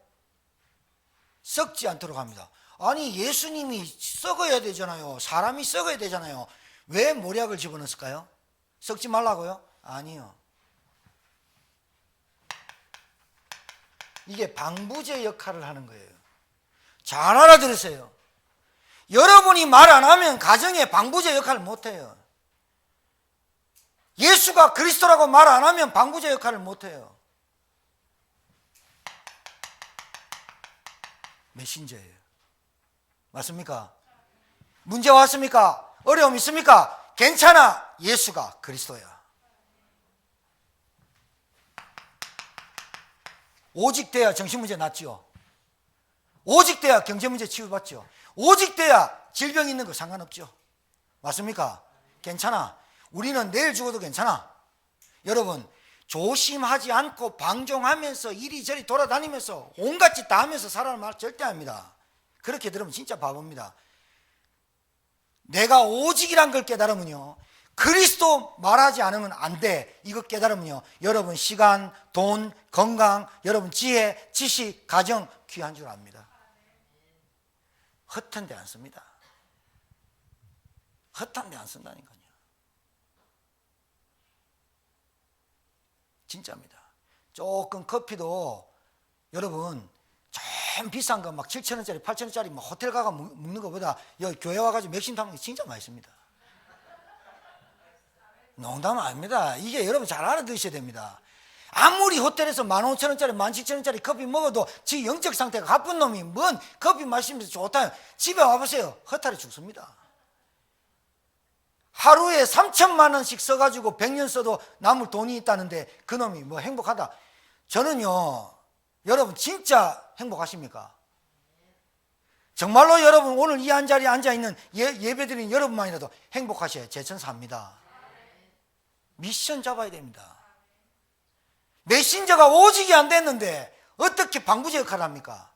썩지 않도록 합니다. 아니, 예수님이 썩어야 되잖아요. 사람이 썩어야 되잖아요. 왜 모략을 집어넣었을까요? 썩지 말라고요? 아니요. 이게 방부제 역할을 하는 거예요. 잘 알아들으세요. 여러분이 말 안 하면 가정에 방부제 역할을 못 해요. 예수가 그리스도라고 말 안 하면 방부제 역할을 못 해요. 메신저예요. 맞습니까? 문제 왔습니까? 어려움 있습니까? 괜찮아. 예수가 그리스도야. 오직 돼야 정신문제 낫지요. 오직 돼야 경제문제 치유받죠. 오직 돼야 질병 있는 거 상관없죠. 맞습니까? 괜찮아. 우리는 내일 죽어도 괜찮아. 여러분, 조심하지 않고 방종하면서 이리저리 돌아다니면서 온갖 짓 다 하면서 살아는 말 절대 아닙니다. 그렇게 들으면 진짜 바보입니다. 내가 오직이란 걸 깨달으면요, 그리스도 말하지 않으면 안 돼. 이거 깨달으면요, 여러분 시간, 돈, 건강, 여러분 지혜, 지식, 가정 귀한 줄 압니다. 허튼데 안 씁니다. 헛한 데 안 쓴다니까요. 진짜입니다. 조금 커피도 여러분 좀 비싼 거 막 7,000원짜리 8,000원짜리 막 호텔 가가 먹는 것보다 여기 교회 와가지고 맥심 타는 게 진짜 맛있습니다. 농담 아닙니다. 이게 여러분 잘 알아두셔야 됩니다. 아무리 호텔에서 15,000원짜리 17,000원짜리 커피 먹어도 지 영적 상태가 가쁜 놈이 뭔 커피 마시면서 좋다, 집에 와보세요. 허탈해 죽습니다. 하루에 3천만 원씩 써가지고 100년 써도 남을 돈이 있다는데 그 놈이 뭐 행복하다. 저는요, 여러분 진짜 행복하십니까? 정말로 여러분 오늘 이 한 자리에 앉아있는 예배드리는 여러분만이라도 행복하셔야 제천사입니다. 미션 잡아야 됩니다. 메신저가 오직이 안 됐는데 어떻게 방부제 역할을 합니까?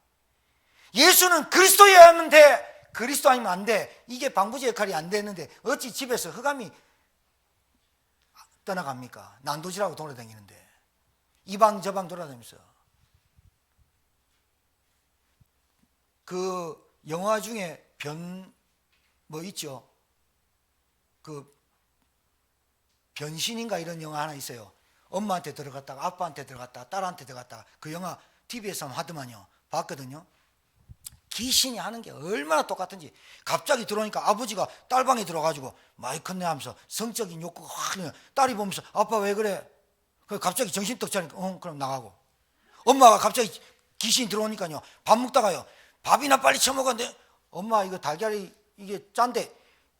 예수는 그리스도여야만 돼. 그리스도 아니면 안 돼. 이게 방부제 역할이 안 되는데 어찌 집에서 흑암이 떠나갑니까? 난도질하고 돌아다니는데 이 방 저 방 돌아다니면서. 그 영화 중에 뭐 있죠? 그 변신인가 이런 영화 하나 있어요. 엄마한테 들어갔다가 아빠한테 들어갔다가 딸한테 들어갔다가 그 영화 TV에서 하더만요. 봤거든요. 귀신이 하는 게 얼마나 똑같은지. 갑자기 들어오니까 아버지가 딸방에 들어가지고 마이컨네 하면서 성적인 욕구가 확, 딸이 보면서 아빠 왜 그래? 갑자기 정신 떡 차니까 그럼 나가고. 엄마가 갑자기 귀신이 들어오니까요, 밥 먹다가요, 밥이나 빨리 처먹었는데 엄마 이거 달걀이 이게 짠데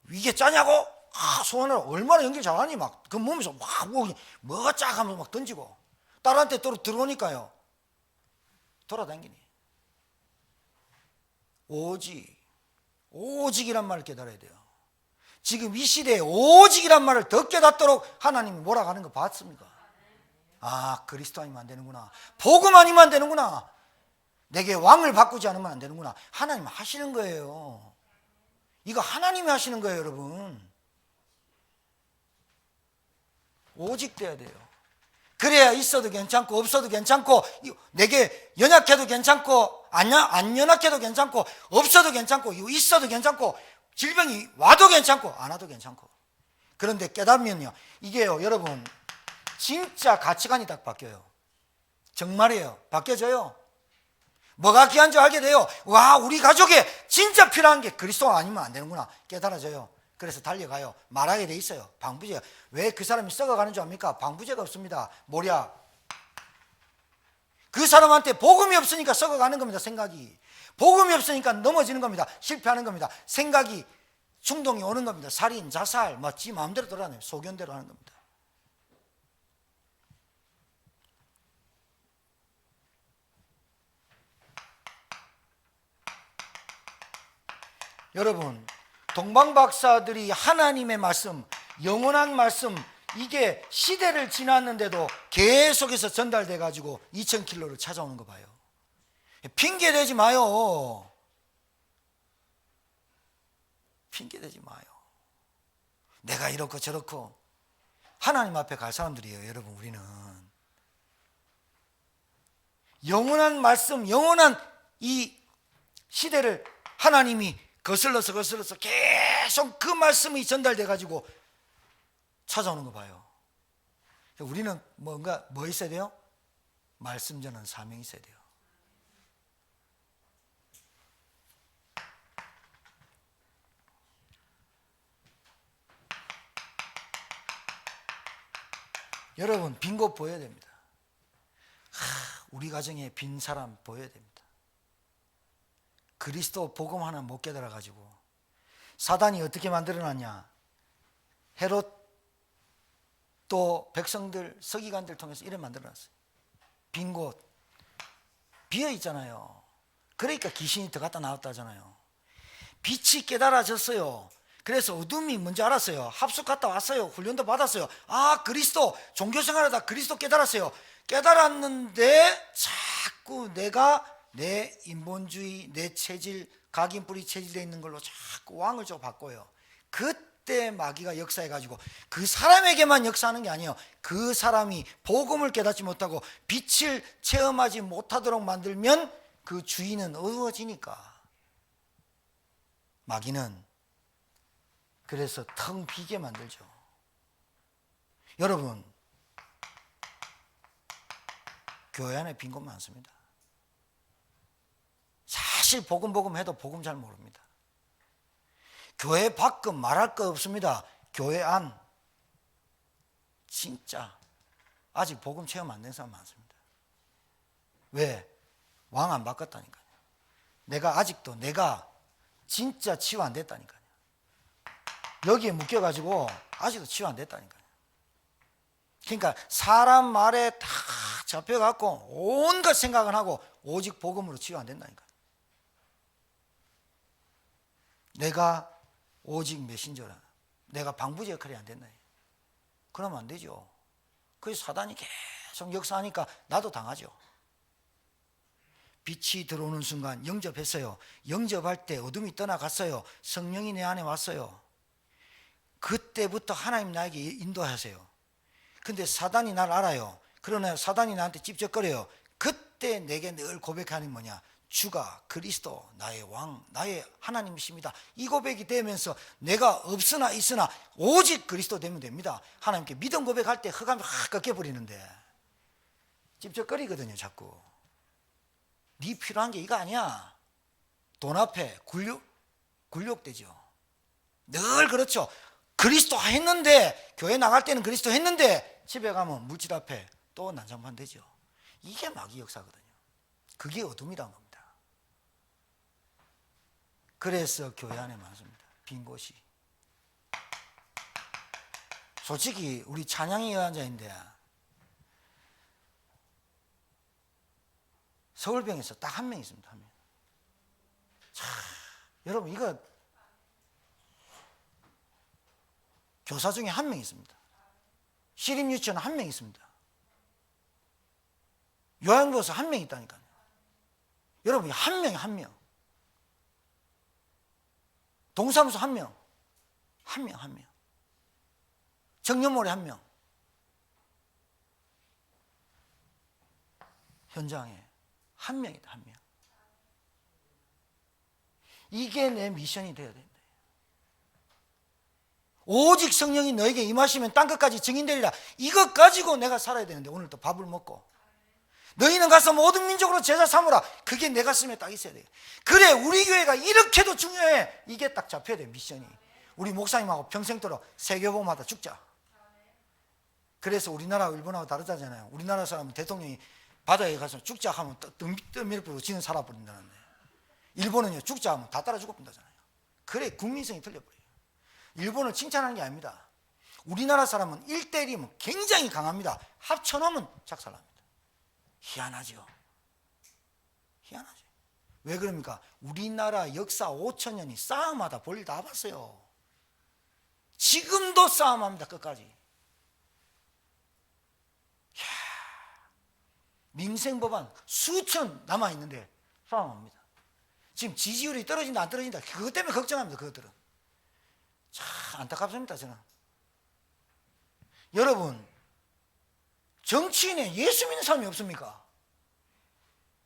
이게 짜냐고? 소원을 얼마나 연기 잘하니 막 그 몸에서 막 뭐가 쫙 하면서 막 던지고. 딸한테 또 들어오니까요, 돌아다니니. 오직이란 말을 깨달아야 돼요. 지금 이 시대에 오직이란 말을 더 깨닫도록 하나님이 몰아가는 거 봤습니까? 아, 그리스도 아니면 안 되는구나. 복음 아니면 안 되는구나. 내게 왕을 바꾸지 않으면 안 되는구나. 하나님 하시는 거예요. 이거 하나님이 하시는 거예요, 여러분. 오직 돼야 돼요. 그래야 있어도 괜찮고 없어도 괜찮고, 내게 연약해도 괜찮고 안 연약해도 괜찮고 없어도 괜찮고 있어도 괜찮고 질병이 와도 괜찮고 안 와도 괜찮고. 그런데 깨달으면요, 이게요 여러분 진짜 가치관이 딱 바뀌어요. 정말이에요. 바뀌어져요. 뭐가 귀한 줄 알게 돼요. 와, 우리 가족에 진짜 필요한 게 그리스도 아니면 안 되는구나 깨달아져요. 그래서 달려가요. 말하게 돼 있어요. 방부제. 왜 그 사람이 썩어가는 줄 압니까? 방부제가 없습니다. 뭐랴? 그 사람한테 복음이 없으니까 썩어가는 겁니다. 생각이. 복음이 없으니까 넘어지는 겁니다. 실패하는 겁니다. 생각이 충동이 오는 겁니다. 살인, 자살, 뭐 지 마음대로 돌아다녀요. 소견대로 하는 겁니다. 여러분, 동방박사들이 하나님의 말씀, 영원한 말씀, 이게 시대를 지났는데도 계속해서 전달돼 가지고 2000km를 찾아오는 거 봐요. 핑계 대지 마요. 핑계 대지 마요. 내가 이렇고 저렇고. 하나님 앞에 갈 사람들이에요, 여러분. 우리는 영원한 말씀, 영원한 이 시대를 하나님이 거슬러서 계속 그 말씀이 전달돼 가지고 찾아오는 거 봐요. 우리는 뭔가 뭐 있어야 돼요? 말씀 전하는 사명이 있어야 돼요. 여러분, 빈 곳 보여야 됩니다. 우리 가정에 빈 사람 보여야 됩니다. 그리스도 복음 하나 못 깨달아 가지고 사단이 어떻게 만들어놨냐? 헤롯 또 백성들, 서기관들 통해서 이래 만들어놨어요. 빈 곳 비어 있잖아요. 그러니까 귀신이 더 갔다 나왔다 하잖아요. 빛이 깨달아졌어요. 그래서 어둠이 뭔지 알았어요. 합숙 갔다 왔어요. 훈련도 받았어요. 아, 그리스도 종교생활하다 그리스도 깨달았어요. 깨달았는데 자꾸 내가 내 인본주의, 내 체질, 각인뿌리 체질되어 있는 걸로 자꾸 왕을 좀 바꿔요. 그때 마귀가 역사해가지고 그 사람에게만 역사하는 게 아니에요. 그 사람이 복음을 깨닫지 못하고 빛을 체험하지 못하도록 만들면 그 주인은 어두워지니까 마귀는 그래서 텅 비게 만들죠. 여러분, 교회 안에 빈 곳 많습니다. 사실 복음 해도 복음 잘 모릅니다. 교회 밖은 말할 거 없습니다. 교회 안 진짜 아직 복음 체험 안 된 사람 많습니다. 왜? 왕 안 바꿨다니까요. 내가 진짜 치유 안 됐다니까요. 여기에 묶여가지고 아직도 치유 안 됐다니까요. 그러니까 사람 말에 다 잡혀갖고 온갖 생각을 하고 오직 복음으로 치유 안 된다니까요. 내가 오직 메신저라, 내가 방부제 역할이 안 된다. 그러면 안 되죠. 그래서 사단이 계속 역사하니까 나도 당하죠. 빛이 들어오는 순간 영접했어요. 영접할 때 어둠이 떠나갔어요. 성령이 내 안에 왔어요. 그때부터 하나님 나에게 인도하세요. 근데 사단이 날 알아요. 그러나 사단이 나한테 찝쩍거려요. 그때 내게 늘 고백하는 게 뭐냐? 주가 그리스도 나의 왕, 나의 하나님이십니다. 이 고백이 되면서 내가 없으나 있으나 오직 그리스도 되면 됩니다. 하나님께 믿음 고백할 때 흑암이 확 꺾여버리는데 찝쩍거리거든요. 자꾸 네 필요한 게 이거 아니야. 돈 앞에 굴욕되죠. 늘 그렇죠. 그리스도 했는데, 교회 나갈 때는 그리스도 했는데 집에 가면 물질 앞에 또 난장판 되죠. 이게 마귀 역사거든요. 그게 어둠이란 겁니다. 그래서 교회 안에 많습니다. 빈 곳이. 솔직히 우리 찬양이 여한자인데 서울병에서 딱 한 명 있습니다. 한 명. 자, 여러분 이거 교사 중에 한 명 있습니다. 시립유치원 한 명 있습니다. 요양보호사 한 명 있다니까요. 여러분 한 명이 한 명. 동사무소 한 명. 한 명. 정년몰이 한 명. 현장에 한 명이다. 한 명. 이게 내 미션이 되어야 된다. 오직 성령이 너에게 임하시면 땅끝까지 증인되리라. 이것 가지고 내가 살아야 되는데 오늘 또 밥을 먹고 너희는 가서 모든 민족으로 제자 삼으라. 그게 내 가슴에 딱 있어야 돼요. 그래 우리 교회가 이렇게도 중요해. 이게 딱 잡혀야 돼. 미션이. 우리 목사님하고 평생도록 세계보험하다 죽자. 그래서 우리나라하고 일본하고 다르다잖아요. 우리나라 사람은 대통령이 바다에 가서 죽자 하면 떠밀고 지는 살아버린다는데 일본은요 죽자 하면 다 따라 죽어버린다잖아요. 그래 국민성이 틀려버려요. 일본을 칭찬하는 게 아닙니다. 우리나라 사람은 1대1이면 굉장히 강합니다. 합쳐놓으면 작살납니다. 희한하죠. 희한하죠. 왜 그럽니까? 우리나라 역사 5,000년이 싸움하다 볼일 다 봤어요. 지금도 싸움합니다. 끝까지. 이야, 민생법안 수천 남아있는데 싸움합니다. 지금 지지율이 떨어진다 안 떨어진다 그것 때문에 걱정합니다. 그것들은 참 안타깝습니다. 저는 여러분 정치인에 예수 믿는 사람이 없습니까?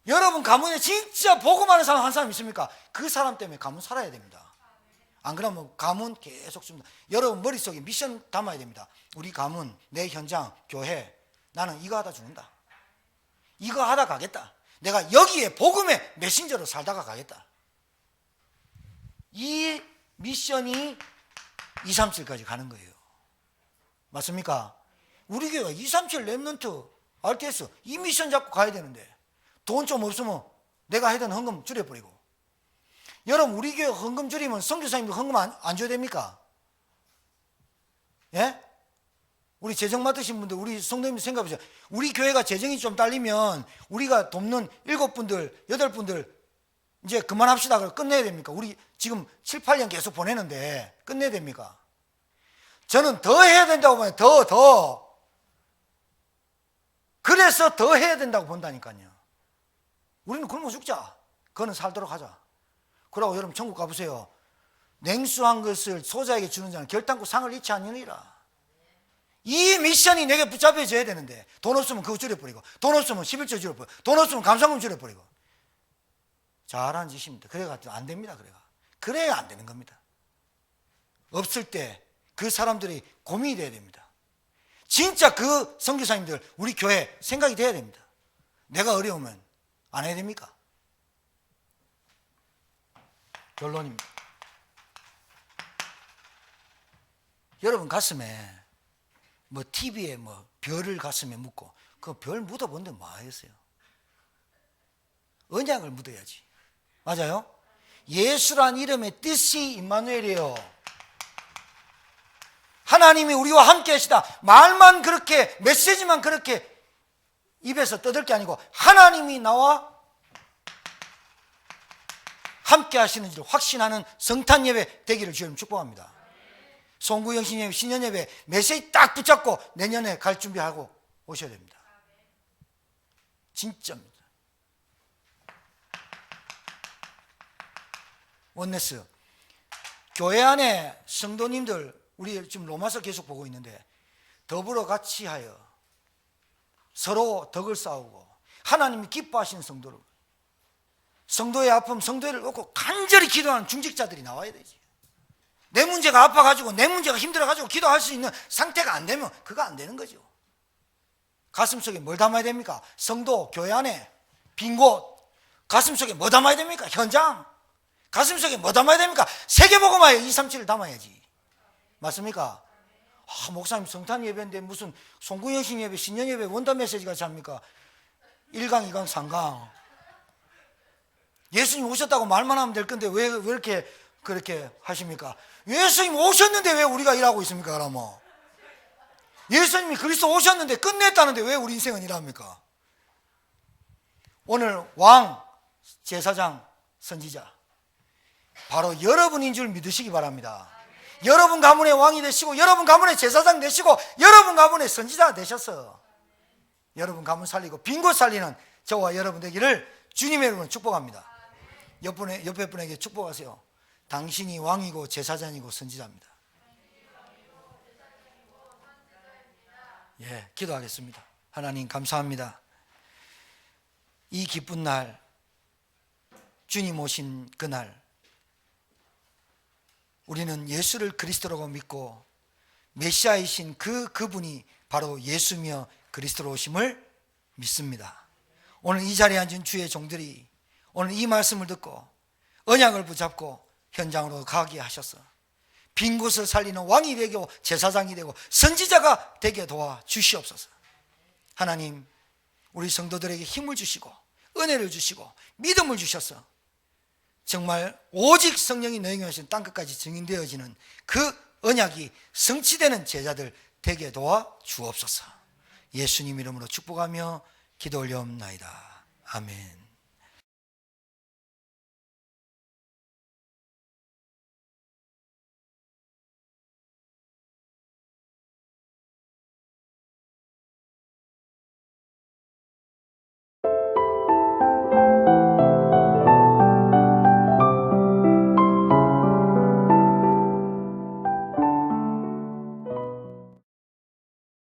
여러분 가문에 진짜 복음하는 사람 한 사람 있습니까? 그 사람 때문에 가문 살아야 됩니다. 안 그러면 가문 계속 줍니다. 여러분 머릿속에 미션 담아야 됩니다. 우리 가문, 내 현장, 교회 나는 이거 하다 죽는다. 이거 하다 가겠다. 내가 여기에 복음의 메신저로 살다가 가겠다. 이 미션이 237까지 가는 거예요. 맞습니까? 우리 교회가 237 랩넌트 RTS 이 미션 잡고 가야 되는데 돈 좀 없으면 내가 해던 헌금 줄여버리고. 여러분 우리 교회 헌금 줄이면 선교사님들 헌금 안 줘야 됩니까? 예? 우리 재정 맡으신 분들 우리 성도님 생각해보세요. 우리 교회가 재정이 좀 딸리면 우리가 돕는 7분들 8분들 이제 그만합시다. 그럼 끝내야 됩니까? 우리 지금 7, 8년 계속 보내는데 끝내야 됩니까? 저는 더 해야 된다고 봐요. 더. 그래서 더 해야 된다고 본다니까요. 우리는 굶어 죽자. 그거는 살도록 하자. 그러고 여러분 천국 가보세요. 냉수한 것을 소자에게 주는 자는 결단코 상을 잃지 않으리라. 이 미션이 내게 붙잡혀져야 되는데 돈 없으면 그거 줄여버리고 돈 없으면 11조 줄여버리고 돈 없으면 감사금 줄여버리고 잘한 짓입니다. 그래가 안 됩니다. 그래야 안 되는 겁니다. 없을 때 그 사람들이 고민이 돼야 됩니다. 진짜 그 선교사님들 우리 교회 생각이 돼야 됩니다. 내가 어려우면 안 해야 됩니까? 결론입니다. 여러분 가슴에 뭐 TV에 뭐 별을 가슴에 묻고 그 별 묻어본데 뭐 하겠어요? 언약을 묻어야지. 맞아요? 예수란 이름의 뜻이 임마누엘이에요. 하나님이 우리와 함께 하시다. 말만 그렇게 메시지만 그렇게 입에서 떠들 게 아니고 하나님이 나와 함께 하시는 줄 확신하는 성탄 예배 되기를 주님 축복합니다. 송구영신 예배, 신년 예배 메시지 딱 붙잡고 내년에 갈 준비하고 오셔야 됩니다. 진짜입니다. 원네스 교회 안에 성도님들 우리 지금 로마서 계속 보고 있는데 더불어 같이 하여 서로 덕을 쌓고 하나님이 기뻐하시는 성도를 성도의 아픔, 성도를 놓고 간절히 기도하는 중직자들이 나와야 되지. 내 문제가 아파가지고 내 문제가 힘들어가지고 기도할 수 있는 상태가 안 되면 그거 안 되는 거죠. 가슴속에 뭘 담아야 됩니까? 성도, 교회 안에 빈 곳. 가슴속에 뭐 담아야 됩니까? 현장. 가슴속에 뭐 담아야 됩니까? 세계복음화에 237을 담아야지. 맞습니까? 목사님 성탄 예배인데 무슨 송구영신 예배, 신년 예배 원단 메시지가 잡니까? 1강, 2강, 3강. 예수님 오셨다고 말만 하면 될 건데 왜 이렇게 그렇게 하십니까? 예수님 오셨는데 왜 우리가 일하고 있습니까? 그러면 예수님이 그리스도 오셨는데 끝냈다는데 왜 우리 인생은 일합니까? 오늘 왕, 제사장, 선지자 바로 여러분인 줄 믿으시기 바랍니다. 여러분 가문의 왕이 되시고 여러분 가문의 제사장 되시고 여러분 가문의 선지자가 되셔서 여러분 가문 살리고 빈 곳 살리는 저와 여러분 되기를 주님의 이름으로 축복합니다. 옆에 분에게 축복하세요. 당신이 왕이고 제사장이고 선지자입니다. 예, 기도하겠습니다. 하나님 감사합니다. 이 기쁜 날, 주님 오신 그날 우리는 예수를 그리스도라고 믿고 메시아이신 그분이 바로 예수며 그리스도로 오심을 믿습니다. 오늘 이 자리에 앉은 주의 종들이 오늘 이 말씀을 듣고 언약을 붙잡고 현장으로 가게 하셔서 빈 곳을 살리는 왕이 되고 제사장이 되고 선지자가 되게 도와 주시옵소서. 하나님 우리 성도들에게 힘을 주시고 은혜를 주시고 믿음을 주셔서 정말 오직 성령이 너희에게 하신 땅끝까지 증인되어지는 그 언약이 성취되는 제자들 되게 도와 주옵소서. 예수님 이름으로 축복하며 기도 올려옵나이다. 아멘.